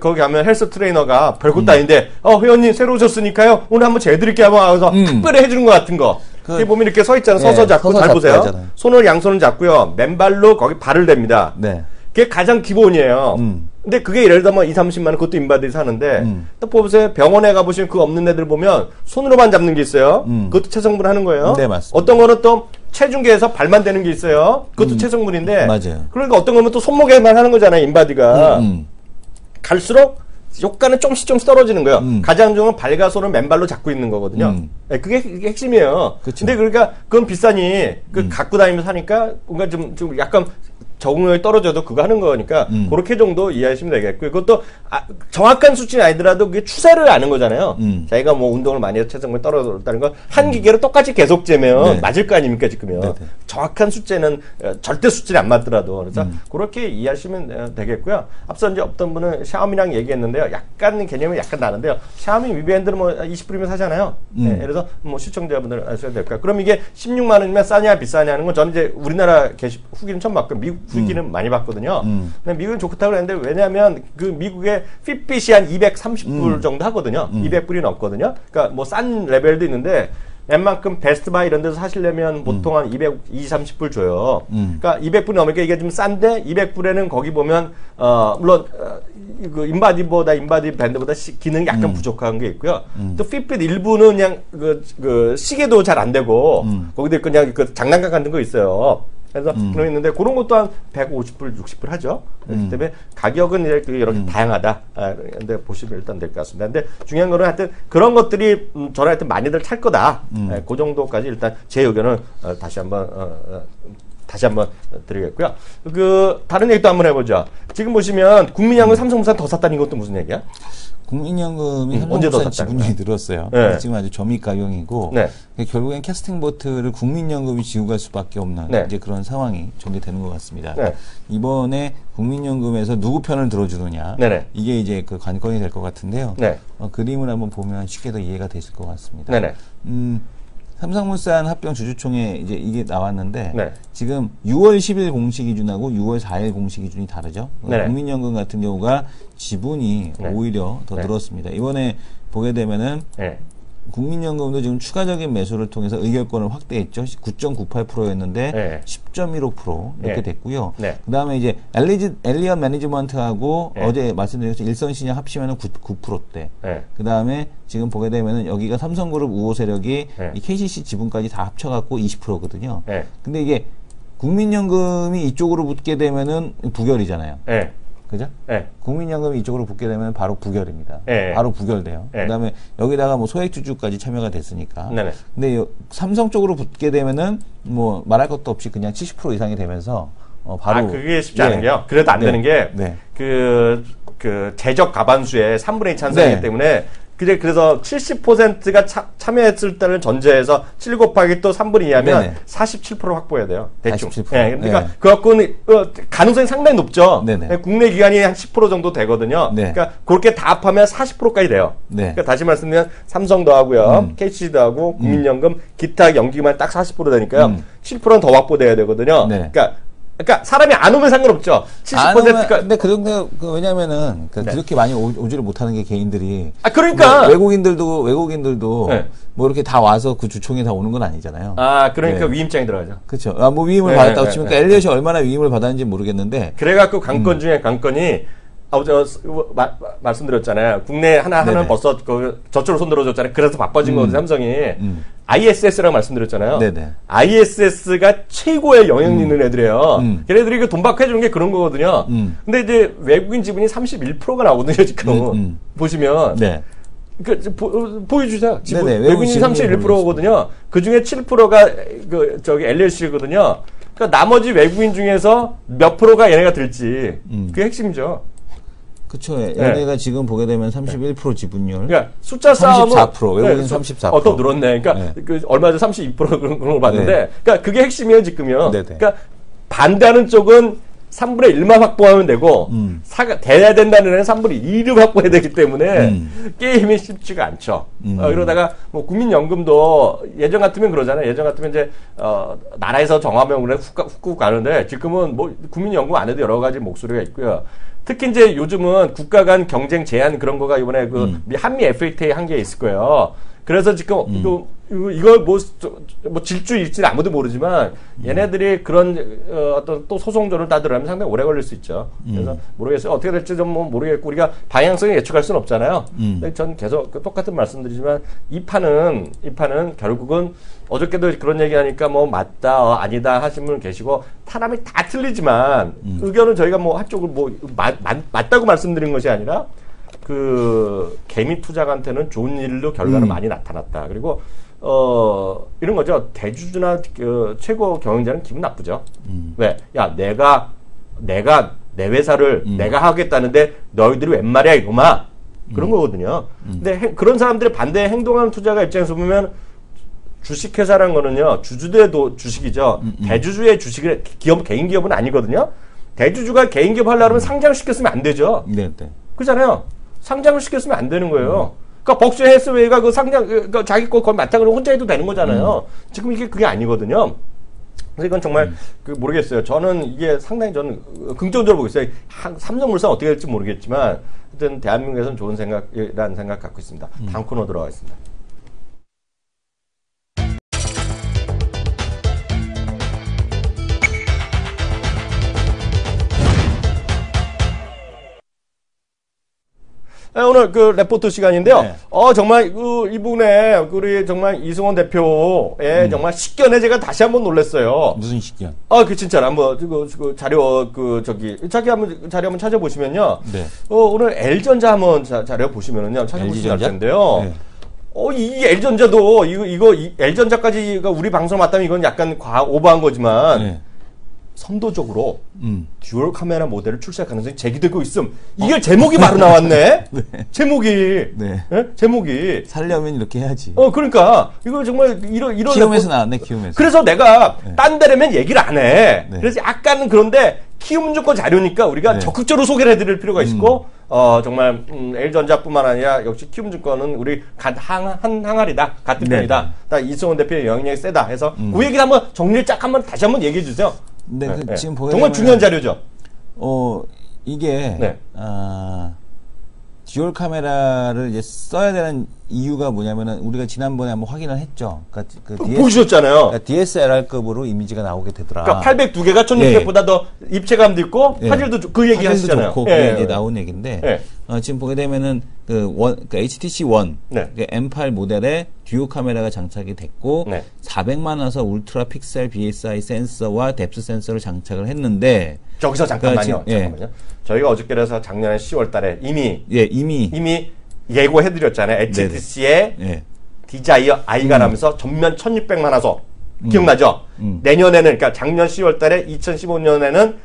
거기 가면 헬스 트레이너가 별것도 아닌데 회원님 새로 오셨으니까요. 오늘 한번 재드릴게요 하면서 특별히 해주는 것 같은 거. 이게 보면 이렇게 서 있잖아요. 서서 네, 잡고 서서 잘 잡고 보세요. 하잖아요. 손을 양손을 잡고요. 맨발로 거기 발을 댑니다. 네. 그게 가장 기본이에요. 근데 그게 예를 들면 2-30만 원 그것도 인바디에서 하는데 또 보세요. 병원에 가보시면 그거 없는 애들 보면 손으로만 잡는 게 있어요. 그것도 체성분 하는 거예요. 네, 맞습니다. 어떤 거는 또 체중계에서 발만 대는 게 있어요. 그것도 체성분인데. 맞아요. 그러니까 어떤 거는 또 손목에만 하는 거잖아요. 인바디가. 갈수록 효과는 조금씩 떨어지는 거예요. 가장 좋은 건 발과 손을 맨발로 잡고 있는 거거든요. 네, 그게 핵심이에요. 그쵸. 근데 그러니까 그건 비싸니 갖고 다니면서 하니까 뭔가 좀 약간 적응력이 떨어져도 그거 하는 거니까 그렇게 정도 이해하시면 되겠고 이것도 정확한 수치는 아니더라도 그게 추세를 아는 거잖아요. 자기가 뭐 운동을 많이 해서 체중이 떨어졌다는 건 한 기계로 똑같이 계속 재면 네. 맞을 거 아닙니까 지금요. 네네. 정확한 수치는 절대 수치는 안 맞더라도 그래서 그렇게 이해하시면 되겠고요. 앞서 이제 어떤 분은 샤오미랑 얘기했는데요. 약간 개념이 약간 다른데요. 샤오미 미밴드는 뭐 20불이면 사잖아요. 네, 그래서 뭐 시청자분들 아셔야 될까. 그럼 이게 16만 원이면 싸냐 비싸냐는 건 저는 이제 우리나라 후기는 처음 봤고 미국 후기는 많이 봤거든요. 근데 미국은 좋다고 그랬는데 왜냐하면 그 미국의 핏빛이 한 230불 정도 하거든요. 200불이 넘거든요. 그러니까 뭐 싼 레벨도 있는데 웬만큼 베스트바이 이런 데서 사시려면 보통 한 230불 줘요. 그러니까 200불 넘으니까 이게 좀 싼데 200불에는 거기 보면 물론 그 인바디 밴드보다 기능이 약간 부족한 게 있고요. 또 핏빛 일부는 그냥 그 시계도 잘 안 되고 거기도 그냥 그 장난감 같은 거 있어요. 그래서 그런 있는데 그런 것도 한 150불, 60불 하죠. 그렇기 때문에 가격은 이렇게 다양하다. 근데 보시면 일단 될 것 같습니다. 근데 중요한 거는 하여튼 그런 것들이 저는 하여튼 많이들 탈 거다. 그 정도까지 일단 제 의견을 다시 한번 드리겠고요. 그 다른 얘기도 한번 해보죠. 지금 보시면 국민연금 삼성물산 더 샀다는 것도 무슨 얘기야? 국민연금이 삼성물산 지분율이 늘었어요. 네. 지금 아주 저미가용이고 네. 결국엔 캐스팅보트를 국민연금이 지고 갈 수밖에 없는 네. 이제 그런 상황이 전개되는 것 같습니다. 네. 이번에 국민연금에서 누구 편을 들어주느냐 네네. 이게 이제 그 관건이 될 것 같은데요. 네. 그림을 한번 보면 쉽게 더 이해가 되실 것 같습니다. 네네. 삼성물산 합병 주주총회 이제 이게 나왔는데 네. 지금 6월 10일 공시 기준하고 6월 4일 공시 기준이 다르죠. 네. 국민연금 같은 경우가 지분이 네. 오히려 더 늘었습니다. 이번에 보게 되면은 네. 국민연금도 지금 추가적인 매수를 통해서 의결권을 확대했죠. 9.98%였는데 네. 10.15% 이렇게 됐고요. 네. 그 다음에 이제 엘리엇 매니지먼트하고 네. 어제 말씀드린 것처럼 일선시장 합치면 9%대. 네. 그 다음에 지금 보게 되면은 여기가 삼성그룹 우호 세력이 네. 이 KCC 지분까지 다 합쳐갖고 20%거든요. 네. 근데 이게 국민연금이 이쪽으로 붙게 되면은 부결이잖아요. 네. 그죠? 네. 국민연금이 이쪽으로 붙게 되면 바로 부결입니다. 네. 바로 부결돼요. 네. 그 다음에 여기다가 뭐 소액주주까지 참여가 됐으니까. 네네. 근데 삼성 쪽으로 붙게 되면은 뭐 말할 것도 없이 그냥 70% 이상이 되면서 바로. 그게 쉽지 않은 게요. 그래도 안 되는 게, 그 재적 가반수의 3분의 2 찬성이기 때문에 그래서 70%가 참여했을 때를 전제해서 7 곱하기 또 3분의 2 하면 47% 확보해야 돼요. 대충. 47%. 네, 그러니까 그 갖고는 가능성이 상당히 높죠. 네네. 국내 기관이 한 10% 정도 되거든요. 네. 그러니까 그렇게 다 합하면 40%까지 돼요. 네. 그러니까 다시 말씀드리면 삼성도 하고요. KC도 하고 국민연금 기타 연기만 딱 40% 되니까요. 7%는 더 확보돼야 되거든요. 네. 그러니까 사람이 안 오면 상관없죠. 70%가. 근데 그 정도 왜냐면은 그렇게 많이 오지를 못하는 게 개인들이. 그러니까 뭐 외국인들도 네. 뭐 이렇게 다 와서 그 주총에 다 오는 건 아니잖아요. 그러니까 네. 위임장이 들어가죠. 그렇죠. 뭐 위임을 받았다고 치면 그러니까 엘리엇이 얼마나 위임을 받았는지 모르겠는데. 그래갖고 관건 중에 관건이 말씀드렸잖아요. 국내 하나는 벌써 저쪽으로 손들어줬잖아요. 그래서 바빠진 거거든요, 삼성이. ISS라고 말씀드렸잖아요. 네네. ISS가 최고의 영향력 있는 애들이에요. 걔네들이 돈 받고 해주는 게 그런 거거든요. 근데 이제 외국인 지분이 31%가 나오거든요, 지금. 보시면. 네. 보여주세요. 지분. 외국인이 31%거든요. 그 중에 7%가 LLC거든요. 그러니까 나머지 외국인 중에서 몇 프로가 얘네가 들지. 그게 핵심이죠. 그쵸. 얘네가 네. 지금 보게 되면 31% 지분율. 그러니까 숫자 싸움은 34%, 외국인 34%. 더 늘었네. 그러니까 얼마 전에 32% 그런 걸 봤는데, 네. 그러니까 그게 핵심이에요, 지금요. 네네. 그러니까 반대하는 쪽은 3분의 1만 확보하면 되고, 돼야 된다는 애는 3분의 2를 확보해야 되기 때문에, 게임이 쉽지가 않죠. 이러다가, 뭐, 국민연금도 예전 같으면 그러잖아요. 예전 같으면 이제, 나라에서 정하면 훅 가는데, 지금은 뭐, 국민연금 안에도 여러 가지 목소리가 있고요. 특히 이제 요즘은 국가 간 경쟁 제한 그런 거가 이번에 한미 FTA 한 게 있을 거예요. 그래서 지금 이거 뭐 질주일지 아무도 모르지만 얘네들이 그런 어떤 또 소송전을 따들어가면 상당히 오래 걸릴 수 있죠. 그래서 모르겠어요. 어떻게 될지 좀 모르겠고 우리가 방향성을 예측할 수는 없잖아요. 근데 전 계속 똑같은 말씀드리지만 이 판은 결국은 어저께도 그런 얘기하니까 뭐 맞다 아니다 하신 분 계시고 사람이 다 틀리지만 의견은 저희가 뭐 한쪽을 뭐 맞다고 말씀드린 것이 아니라 그 개미 투자한테는 좋은 일로 결과는 많이 나타났다. 그리고 이런 거죠. 대주주나 최고 경영자는 기분 나쁘죠. 왜? 야 내가 내가 내 회사를 내가 하겠다는데 너희들이 웬 말이야 이놈아. 그런 거거든요. 근데 그런 사람들의 반대에 행동하는 투자가 입장에서 보면 주식회사라는 거는요, 주주들의 주식이죠. 대주주의 주식을, 개인 기업은 아니거든요. 대주주가 개인 기업 하려면 상장시켰으면 안 되죠. 네, 네. 그렇잖아요. 상장을 시켰으면 안 되는 거예요. 그러니까 벅스 해스웨이가 그 상장, 자기 거 거의 맡아 그러고 혼자 해도 되는 거잖아요. 지금 이게 그게 아니거든요. 그래서 이건 정말 모르겠어요. 저는 이게 상당히 저는 긍정적으로 보고 있어요. 삼성물산 어떻게 될지 모르겠지만 하여튼 대한민국에서는 좋은 생각이라는 생각 갖고 있습니다. 다음 코너 들어가겠습니다. 네, 오늘 그 레포트 시간인데요. 네. 정말 이 부분에 우리 정말 이승원 대표의 정말 식견에 제가 다시 한번 놀랐어요. 무슨 식견? 그 진짜로 한번 그 자료 자기 한번 자료 한번 찾아보시면요. 네. 오늘 L전자 한번 자료 보시면은요 찾아보시면 알 텐데요. 네. 이 L전자도 이 L전자까지가 우리 방송 맞다면 이건 약간 오버한 거지만. 네. 선도적으로 듀얼 카메라 모델을 출시할 가능성이 제기되고 있음. 이게 제목이 바로 나왔네. 네. 제목이. 네. 네? 제목이. 살려면 이렇게 해야지. 그러니까 이거 정말 이런 키움에서 나왔네. 키움에서. 그래서 내가 딴 데라면 얘기를 안 해. 네. 그래서 약간은 그런데 키움 증권 자료니까 우리가 네. 적극적으로 소개를 해드릴 필요가 있고 정말 L전자뿐만 아니라 역시 키움 증권은 우리 한 항아리다. 같은 편이다. 네. 이승원 대표의 영향력이 세다 해서 그 얘기를 한번 정리를 쫙 한번 다시 한번 얘기해 주세요. 네, 네, 지금 보게 정말 되면, 중요한 자료죠. 이게 네. 듀얼 카메라를 이제 써야 되는 이유가 뭐냐면은 우리가 지난번에 한번 확인을 했죠. 그러니까 보셨잖아요. 그러니까 DSLR급으로 이미지가 나오게 되더라. 그러니까 802개가 1600보다 더 입체감도 있고 화질도 그 얘기 하시잖아요. 좋고 그게 이제 나온 얘기인데 지금 보게 되면은 그러니까 HTC One M8 모델에 듀오 카메라가 장착이 됐고 400만 화소 울트라 픽셀 BSI 센서와 뎁스 센서를 장착을 했는데 저기서 잠깐만요. 저희가 어저께라서 작년에 10월달에 이미 예고해드렸잖아요. HTC의 디자이어 I가 나면서 전면 1600만 화소 기억나죠? 내년에는 그러니까 작년 10월달에 2015년에는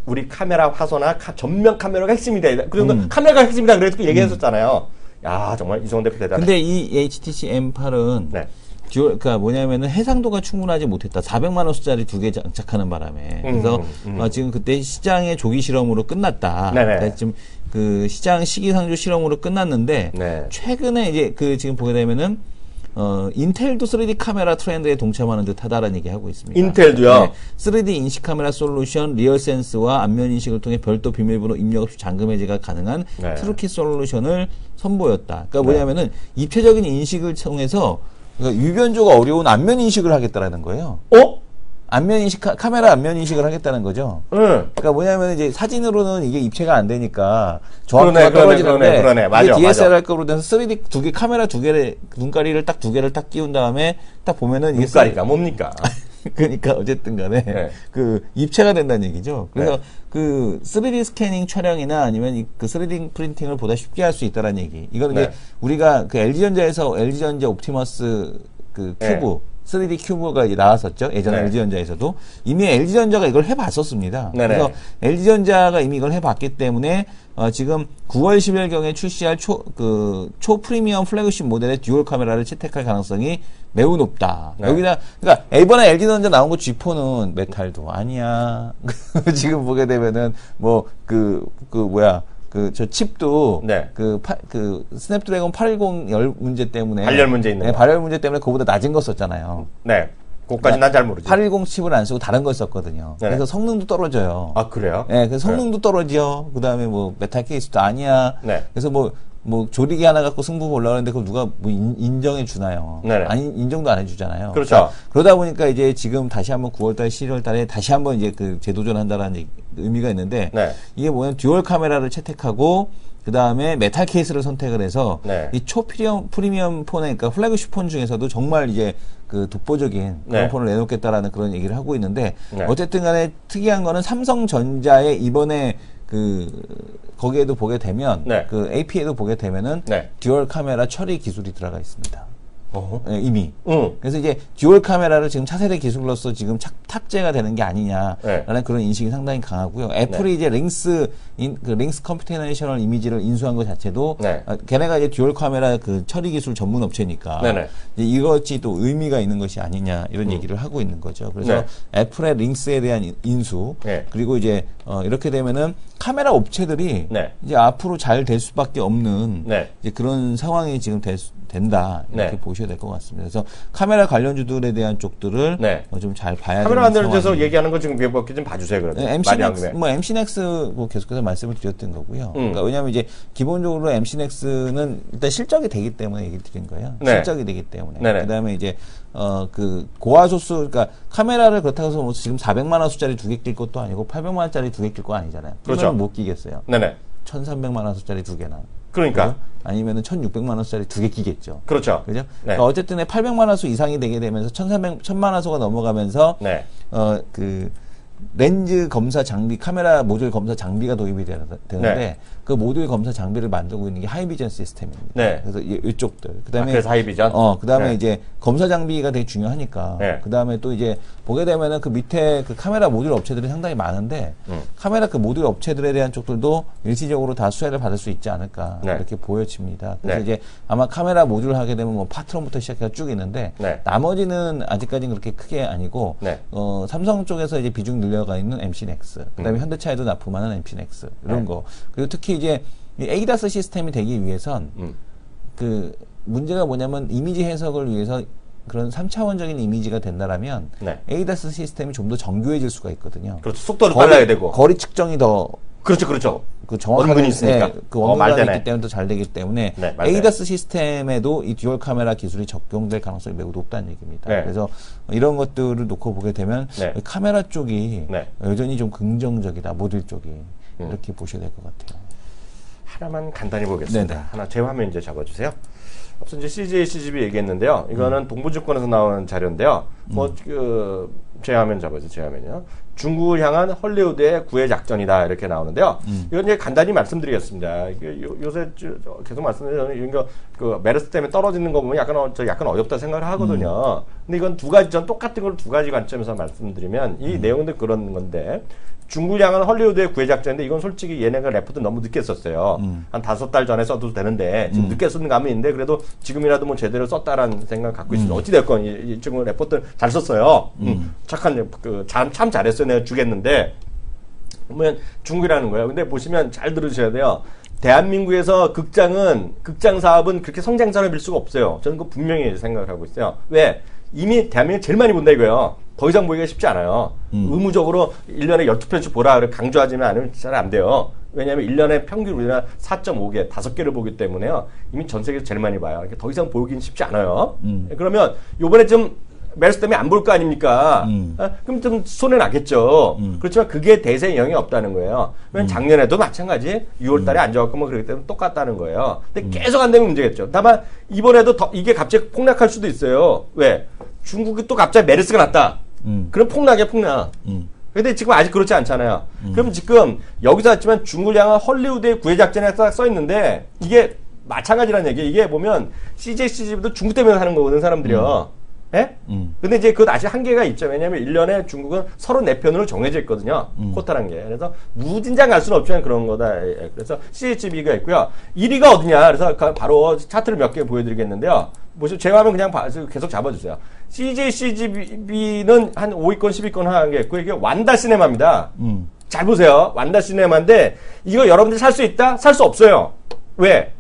우리 카메라 화소나 전면 카메라가 핵심이다. 그리고 카메라가 핵심이다. 그래서 얘기했었잖아요. 야 정말 이승원 대표 대단해. 근데 이 HTC M8은 그러니까 뭐냐면은 해상도가 충분하지 못했다. 400만 원짜리 2개 장착하는 바람에. 그래서 지금 그때 시장의 조기 실험으로 끝났다. 그러니까 지금 그 시장 시기상조 실험으로 끝났는데 최근에 이제 지금 보게 되면은 인텔도 3D 카메라 트렌드에 동참하는 듯하다라는 얘기 하고 있습니다. 인텔도요? 3D 인식 카메라 솔루션, 리얼 센스와 안면 인식을 통해 별도 비밀번호 입력 없이 잠금 해제가 가능한 트루키 솔루션을 선보였다. 그러니까 뭐냐면은 입체적인 인식을 통해서 그러니까 유변조가 어려운 안면 인식을 하겠다라는 거예요. 안면 인식, 카메라 안면 인식을 하겠다는 거죠. 그러니까 뭐냐면 이제 사진으로는 이게 입체가 안 되니까 정확도가 떨어지는데 맞아, DSLR급으로 돼서 3D 카메라 2개를 눈가리를 딱 2개를 딱 끼운 다음에 딱 보면은 이게 눈가리가 뭡니까? 그러니까 어쨌든 간에 그 입체가 된다는 얘기죠. 그래서 그 3D 스캐닝 촬영이나 아니면 그 3D 프린팅을 보다 쉽게 할 수 있다라는 얘기. 이거는 이제 우리가 그 LG전자 옵티머스 그 큐브 3D 큐브가 이제 나왔었죠. 예전에 LG전자에서도 이미 LG전자가 이걸 해봤었습니다. 그래서 LG전자가 이미 이걸 해봤기 때문에 지금 9월 10일경에 출시할 초 프리미엄 플래그십 모델의 듀얼 카메라를 채택할 가능성이 매우 높다. 여기다 그러니까 이번에 LG전자 나온 거 G4는 메탈도 아니야. 지금 보게 되면은 저 칩도 스냅드래곤 810 열 문제 때문에 발열 문제 있는 발열 문제 때문에 그거보다 낮은 거 썼잖아요. 그것까지 난 잘 모르지. 810 칩을 안 쓰고 다른 걸 썼거든요. 그래서 성능도 떨어져요. 아 그래요? 그래서 성능도 떨어져. 그다음에 메탈 케이스도 아니야. 그래서 조리기 하나 갖고 승부 보려고 하는데 그걸 누가 인정해 주나요? 아니, 인정도 안 해주잖아요. 그렇죠. 그러니까 그러다 보니까 이제 지금 다시 한번 9월달, 10월달에 다시 한번 이제 재도전한다라는 의미가 있는데 이게 뭐냐면 듀얼 카메라를 채택하고 그 다음에 메탈 케이스를 선택을 해서 이 프리미엄 폰에 그러니까 플래그십 폰 중에서도 정말 이제 그 독보적인 그런 폰을 내놓겠다라는 그런 얘기를 하고 있는데 어쨌든 간에 특이한 거는 삼성전자의 이번에 거기에도 보게 되면 그 AP에도 보게 되면은 듀얼 카메라 처리 기술이 들어가 있습니다. 네, 이미. 그래서 이제 듀얼 카메라를 지금 차세대 기술로서 지금 탑재가 되는 게 아니냐라는 그런 인식이 상당히 강하고요. 애플이 이제 링스 컴퓨테이셔널 이미지를 인수한 것 자체도 걔네가 이제 듀얼 카메라 그 처리 기술 전문 업체니까 이제 이것이 또 의미가 있는 것이 아니냐 이런 얘기를 하고 있는 거죠. 그래서 애플의 링스에 대한 인수 그리고 이제 이렇게 되면은 카메라 업체들이 이제 앞으로 잘 될 수밖에 없는 이제 그런 상황이 지금 된다 이렇게 보셔야 될 것 같습니다. 그래서 카메라 관련주들에 대한 쪽들을 좀 잘 봐야 카메라 관련해서 얘기하는 거 지금 몇 개 좀 봐주세요. 그러면 MC넥스 뭐 계속해서 말씀을 드렸던 거고요. 그러니까 왜냐하면 이제 기본적으로 MC넥스는 일단 실적이 되기 때문에 얘기 드린 거예요. 실적이 되기 때문에. 그다음에 이제 그 고화소수 그러니까 카메라를 그렇다고 해서 뭐 지금 400만 원짜리 2개 낄 것도 아니고 800만 원짜리 2개 낄 거 아니잖아요. 그렇죠. 못 끼겠어요. 1,300만 원짜리 2개나. 그러니까. 아니면은 1,600만 원짜리 2개 끼겠죠. 그렇죠. 그죠? 그러니까 어쨌든 800만 원수 이상이 되게 되면서 1,300만 원수가 넘어가면서 그 렌즈 검사 장비, 카메라 모듈 검사 장비가 도입이 되는데 그 모듈 검사 장비를 만들고 있는 게 하이비전 시스템입니다. 그래서 이쪽들. 그다음에 그래서 하이비전. 그다음에 이제 검사 장비가 되게 중요하니까. 그다음에 또 이제 보게 되면은 그 밑에 그 카메라 모듈 업체들이 상당히 많은데 카메라 그 모듈 업체들에 대한 쪽들도 일시적으로 다 수혜를 받을 수 있지 않을까 이렇게 보여집니다. 그래서 이제 아마 카메라 모듈 하게 되면 뭐 파트론부터 시작해서 쭉 있는데 나머지는 아직까지는 그렇게 크게 아니고 삼성 쪽에서 이제 비중 늘려가 있는 MC넥스, 그다음에 현대차에도 납품하는 MC넥스 이런 거. 그리고 특히 이제 에이다스 시스템이 되기 위해선 그 문제가 뭐냐면 이미지 해석을 위해서 그런 3차원적인 이미지가 된다라면 에이다스 시스템이 좀 더 정교해질 수가 있거든요. 그렇죠. 속도도 빨라야 되고 거리 측정이 더 그렇죠. 그 정확한 있으니까 그 원근이 있기 때문에 더 잘 되기 때문에 에이다스 시스템에도 이 듀얼 카메라 기술이 적용될 가능성이 매우 높다는 얘기입니다. 그래서 이런 것들을 놓고 보게 되면 카메라 쪽이 여전히 좀 긍정적이다. 모듈 쪽이 이렇게 보셔야 될 것 같아요. 하나만 간단히 보겠습니다. 하나 제 화면 이제 잡아주세요. 앞서 이제 CJ, CGV 얘기했는데요. 이거는 동부증권에서 나온 자료인데요. 뭐 제 화면 잡아주세요. 제 화면이요. 중국을 향한 헐리우드의 구애 작전이다 이렇게 나오는데요. 이건 이제 간단히 말씀드리겠습니다. 요새 계속 말씀드리는 이런 그 메르스 때문에 떨어지는 거 보면 약간 어렵다 생각을 하거든요. 근데 이건 전 똑같은 걸 두 가지 관점에서 말씀드리면 이 내용도 그런 건데. 중국을 향한 헐리우드의 구애 작전인데 이건 솔직히 얘네가 레포트 너무 늦게 썼어요. 한 5달 전에 써도 되는데 지금 늦게 쓰는 감이 있는데 그래도 지금이라도 뭐 제대로 썼다라는 생각 갖고 있습니다. 어찌됐건 이 친구 레포트 잘 썼어요. 착한 참 잘했어요. 내가 주겠는데 보면 중국이라는 거예요. 근데 보시면 잘 들으셔야 돼요. 대한민국에서 극장 사업은 그렇게 성장 산업일 수가 없어요. 저는 그거 분명히 생각을 하고 있어요. 왜? 이미 대한민국 제일 많이 본다 이거예요. 더 이상 보기가 쉽지 않아요. 의무적으로 1년에 12편씩 보라 강조하지만 않으면 잘 안 돼요. 왜냐하면 1년에 평균 우리나라 4.5개, 5개를 보기 때문에요. 이미 전 세계에서 제일 많이 봐요. 더 이상 보기는 쉽지 않아요. 그러면 요번에 좀 메르스 때문에 안 볼 거 아닙니까? 그럼 좀 손해 나겠죠. 그렇지만 그게 대세에 영향이 없다는 거예요. 왜냐면 작년에도 마찬가지 6월 달에 안 좋았고 뭐 그렇기 때문에 똑같다는 거예요. 근데 계속 안 되면 문제겠죠. 다만 이번에도 이게 갑자기 폭락할 수도 있어요. 왜? 중국이 또 갑자기 메르스가 났다. 그럼 폭락이야, 폭락. 근데 지금 아직 그렇지 않잖아요. 그럼 지금 여기서 했지만 중국을 향한 헐리우드의 구애 작전에 딱 써 있는데 이게 마찬가지라는 얘기예요. 이게 보면 CJ, CGV도 중국 때문에 하는 거거든, 사람들이요. 예? 근데 이제 그건 아직 한계가 있죠. 왜냐면 1년에 중국은 34편으로 정해져 있거든요. 코타란 게. 그래서 무진장 갈 수는 없지만 그런 거다. 그래서 CHB가 있고요. 1위가 어디냐. 그래서 바로 차트를 몇 개 보여드리겠는데요. 보시면 제 화면 그냥 계속 잡아주세요. CJ, CGV는 한 5위권, 10위권 하는 게 있고, 이게 완다 시네마입니다. 잘 보세요. 완다 시네마인데, 이거 여러분들이 살 수 있다? 살 수 없어요. 왜?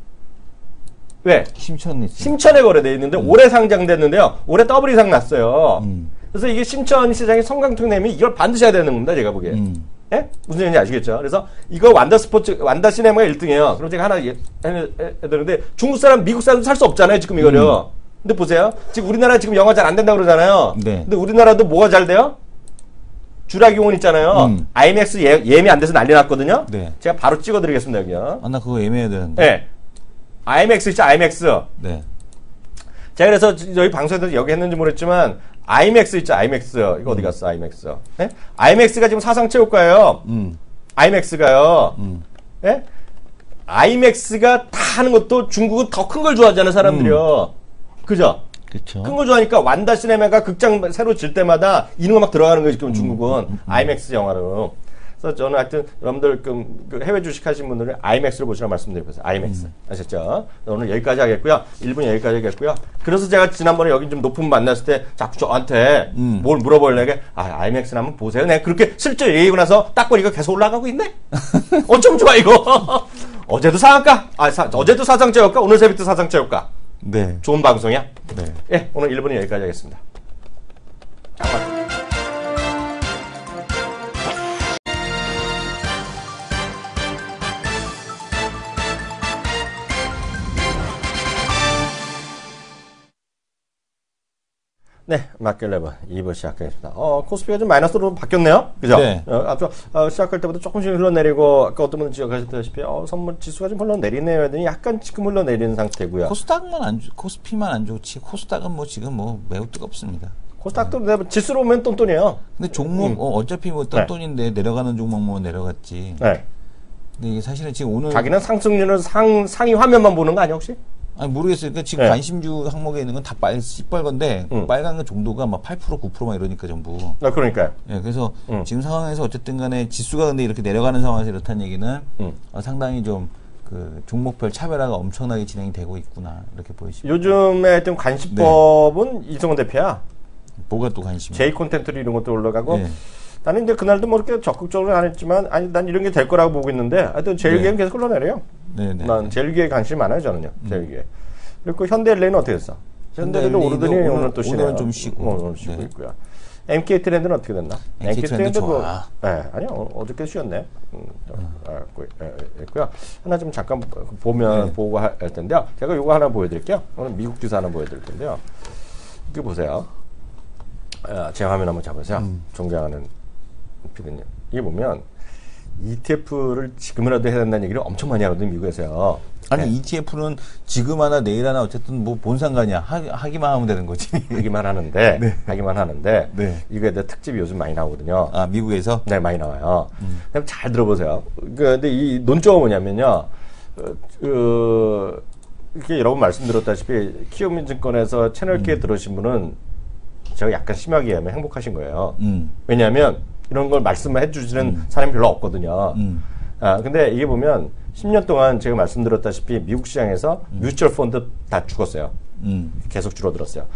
심천에 거래되어 있는데, 올해 상장됐는데요. 올해 더블 이상 났어요. 그래서 이게 심천 시장이 성강통 내면 이걸 반드시 해야 되는 겁니다. 제가 보기에. 예? 무슨 얘기인지 아시겠죠? 그래서 이거 완다 시네마가 1등이에요. 그럼 제가 하나 해야 되는데, 중국 사람, 미국 사람도 살 수 없잖아요. 지금 이거요. 근데 보세요. 지금 우리나라 지금 영화 잘 안 된다고 그러잖아요. 근데 우리나라도 뭐가 잘 돼요? 주라기 공원 있잖아요. IMAX 예매 안 돼서 난리 났거든요. 제가 바로 찍어드리겠습니다, 여기요. 나 그거 예매해야 되는데. 네. IMAX 있죠, IMAX. 제가 그래서 저희 방송에서 여기 했는지 모르겠지만, IMAX 있죠, IMAX. 이거 어디 갔어, IMAX. 네? IMAX가 지금 사상 최고가예요. IMAX가요. 네? IMAX가 다 하는 것도 중국은 더 큰 걸 좋아하잖아요, 사람들이요. 그죠? 그쵸. 큰 거 좋아하니까 완다 시네마가 극장 새로 질 때마다 이런 거 막 들어가는 거예요. 지금 중국은 IMAX 영화로. 그래서 저는 하여튼 여러분들 그 해외 주식 하신 분들은 IMAX를 보시라고 말씀드리고 있어요. IMAX. 아셨죠? 오늘 여기까지 하겠고요. 1분 여기까지 하겠고요. 그래서 제가 지난번에 여기 좀 높은 분 만났을 때 자꾸 저한테 뭘 물어보려게 IMAX는 한번 보세요. 내가 그렇게 슬쩍 얘기하고 나서 딱 보니까 계속 올라가고 있네? 어쩜 좋아, 이거? 어제도 상한가? 어제도 사상체효과? 오늘 새벽도 사상체효과? 네. 좋은 방송이야? 네. 예, 오늘 1분은 여기까지 하겠습니다. 네, 마켓레버 2부 시작하겠습니다. 코스피가 좀 마이너스로 바뀌었네요. 그죠? 네. 시작할 때부터 조금씩 흘러내리고, 아까 어떤 분은 지적하셨다시피, 선물 지수가 좀 흘러내리네요. 하더니 약간 지금 흘러내리는 상태고요. 코스피만 안 좋지, 코스닥은 뭐 지금 뭐 매우 뜨겁습니다. 코스닥도 지수로 보면 똔똔이에요. 근데 종목, 어차피 뭐 똔똔인데 네. 내려가는 종목 뭐 내려갔지. 네. 근데 이게 사실은 지금 오늘. 자기는 상승률은 상위 화면만 보는 거 아니야, 혹시? 아니 모르겠어요. 그러니까 지금 네. 관심주 항목에 있는 건 다 시뻘건데 빨간 거 정도가 막 8% 9%막 이러니까 전부. 그러니까요. 예, 그래서 지금 상황에서 어쨌든 간에 지수가 근데 이렇게 내려가는 상황에서 이렇다는 얘기는 상당히 좀 그 종목별 차별화가 엄청나게 진행이 되고 있구나 이렇게 보이시죠. 요즘에 하여튼 관심법은 이성훈 대표야. 뭐가 또 관심이야? J 콘텐츠로 이런 것도 올라가고. 네. 나는 이제 그날도 뭐 이렇게 적극적으로 안 했지만, 난 이런 게 될 거라고 보고 있는데, 하여튼 제일기획은 계속 흘러내려요. 네네. 난 제일기획 관심이 많아요, 저는요. 제일기획. 그리고 현대일레는 어떻게 됐어? 현대일레도 오르더니 오늘 또 쉬네요. 오늘은 좀 쉬고. 오늘 쉬고 있고요. MK 트렌드는 어떻게 됐나? MK 트렌드 좋아. 아니요, 어저께 쉬었네. 있고요. 하나 좀 잠깐 보면 보고 할 텐데요. 제가 이거 하나 보여드릴게요. 오늘 미국 지수 하나 보여드릴 텐데요. 이거 보세요. 제 화면 한번 잡으세요. 존경하는 피디님. 이게 보면 ETF를 지금이라도 해야 된다는 얘기를 엄청 많이 하거든요, 미국에서요. 아니, 네. ETF는 지금 하나 내일 하나 어쨌든 뭐 뭔 상관이야. 하기만 하면 되는 거지. 하기만 하는데, 네. 이거에 대해 특집이 요즘 많이 나오거든요. 아, 미국에서? 네, 많이 나와요. 그럼 잘 들어보세요. 근데 이 논조가 뭐냐면요. 이렇게 여러 번 말씀드렸다시피, 키움증권에서 채널K에 들어오신 분은 제가 약간 심하게 얘기하면 행복하신 거예요. 왜냐하면 이런 걸 말씀해 주시는 사람이 별로 없거든요. 근데 이게 보면 10년 동안 제가 말씀드렸다시피 미국 시장에서 뮤추얼 펀드 다 죽었어요. 계속 줄어들었어요.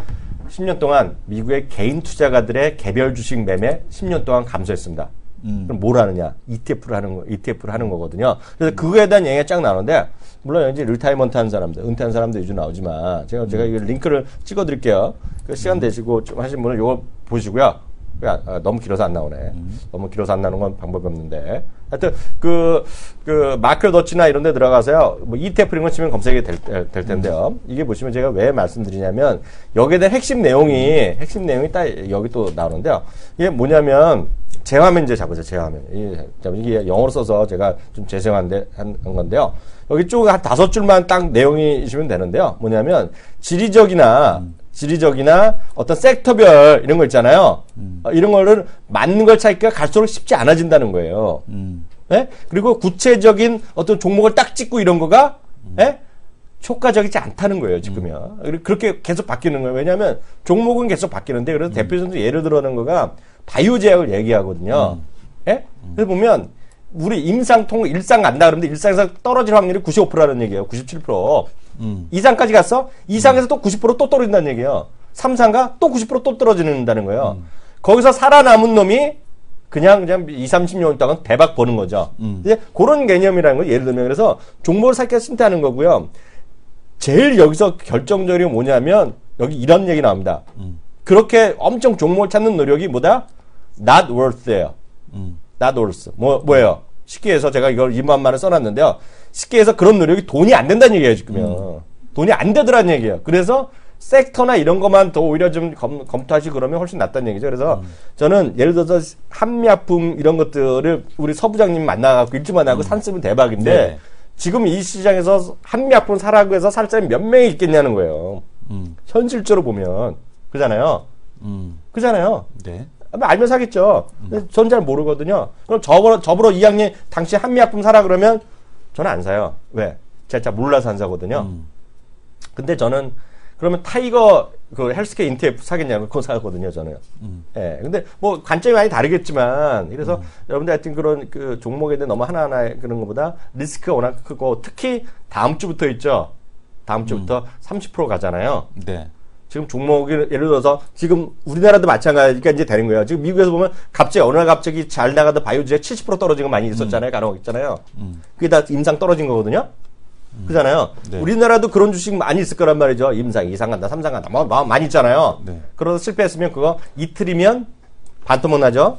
10년 동안 미국의 개인 투자가들의 개별 주식 매매 10년 동안 감소했습니다. 그럼 뭘 하느냐? ETF를 하는 거거든요. 그래서 그거에 대한 얘기가 쫙 나오는데, 물론 이제 리타이먼트 한 사람들, 은퇴한 사람들 위주로 나오지만, 제가 이 링크를 찍어 드릴게요. 그 시간 되시고 좀 하신 분은 이거 보시고요. 너무 길어서 안 나오네. 너무 길어서 안 나오는 건 방법이 없는데. 하여튼, 마켓 워치나 이런 데 들어가서요. 뭐 ETF 이런 거 치면 검색이 될 텐데요. 이게 보시면 제가 왜 말씀드리냐면, 여기에 대한 핵심 내용이 딱 여기 또 나오는데요. 이게 뭐냐면, 제 화면 이제 잡으세요, 제 화면. 이게 영어로 써서 제가 좀 재생한 건데요. 여기 쭉 한 5줄만 딱 내용이시면 되는데요. 뭐냐면, 지리적이나 어떤 섹터별 이런 거 있잖아요. 이런 거를 맞는 걸 찾기가 갈수록 쉽지 않아진다는 거예요. 네? 그리고 구체적인 어떤 종목을 딱 찍고 이런 거가 네? 효과적이지 않다는 거예요, 지금요. 그렇게 계속 바뀌는 거예요. 왜냐하면 종목은 계속 바뀌는데, 그래서 대표적으로 예를 들어는 거가 바이오 제약을 얘기하거든요. 예? 그래서 보면 우리 일상 간다 그러는데 일상에서 떨어질 확률이 95%라는 얘기예요. 97%. 이상까지 갔어? 이상에서 또 90% 또 떨어진다는 얘기예요. 3상가 또 90% 또 떨어진다는 거예요. 거기서 살아남은 놈이 그냥 20-30년 동안 대박 버는 거죠. 이제 그런 개념이라는 거 예를 들면 그래서 종목을 살게 선택하는 거고요. 제일 여기서 결정적인 게 뭐냐면 여기 이런 얘기 나옵니다. 그렇게 엄청 종목을 찾는 노력이 뭐다? Not worth예요. Not worth. 뭐예요? 쉽게 해서 제가 이걸 2만 만을 써놨는데요. 쉽게 해서 그런 노력이 돈이 안 된다는 얘기예요, 지금요. 돈이 안 되더라는 얘기예요. 그래서 섹터나 이런 것만 더 오히려 좀 검토하시고 그러면 훨씬 낫다는 얘기죠. 그래서 저는 예를 들어서 한미약품 이런 것들을 우리 서부장님 만나갖고 일주 만나고 산 쓰면 대박인데 네. 지금 이 시장에서 한미약품 사라고 해서 살 사람이 몇 명이 있겠냐는 거예요. 현실적으로 보면. 그잖아요. 그잖아요. 네. 알면 사겠죠. 전 잘 모르거든요. 그럼 저보러 이양님 당신 한미약품 사라 그러면 저는 안 사요. 왜? 제가 몰라서 안 사거든요. 근데 저는 그러면 타이거 그 헬스케어 ETF 사겠냐고 그거 사거든요, 저는. 예. 근데 뭐 관점이 많이 다르겠지만, 그래서 여러분들 하여튼 그런 그 종목에 대한 너무 하나하나 그런 것보다 리스크가 워낙 크고, 특히 다음 주부터 있죠. 다음 주부터 30% 가잖아요. 네. 지금 종목이 예를 들어서 지금 우리나라도 마찬가지가 이제 되는 거예요. 지금 미국에서 보면 갑자기 어느 날 갑자기 잘 나가던 바이오주에 70% 떨어진 거 많이 있었잖아요. 간혹 있잖아요. 그게 다 임상 떨어진 거거든요. 그잖아요. 네. 우리나라도 그런 주식 많이 있을 거란 말이죠. 임상, 2상 간다, 3상 간다. 뭐 많이 있잖아요. 네. 그러다 실패했으면 그거 이틀이면 반토막 나죠.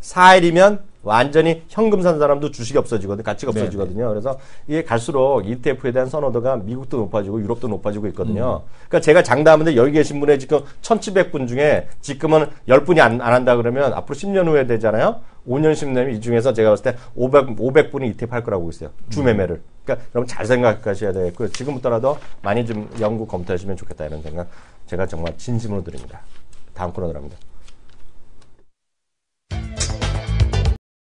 4일이면 완전히 현금 산 사람도 주식이 없어지거든요. 가치가 없어지거든요. 네. 그래서 이게 갈수록 ETF에 대한 선호도가 미국도 높아지고 유럽도 높아지고 있거든요. 그러니까 제가 장담하는데 여기 계신 분의 지금 1,700분 중에 지금은 10분이 안 한다 그러면 앞으로 10년 후에 되잖아요. 5년, 10년이면 이 중에서 제가 봤을 때 500분이 ETF 할 거라고 있어요. 주 매매를. 그러니까 여러분 잘 생각하셔야 되겠고요. 지금부터라도 많이 좀 연구 검토하시면 좋겠다 이런 생각 제가 정말 진심으로 드립니다. 다음 코너 들어갑니다.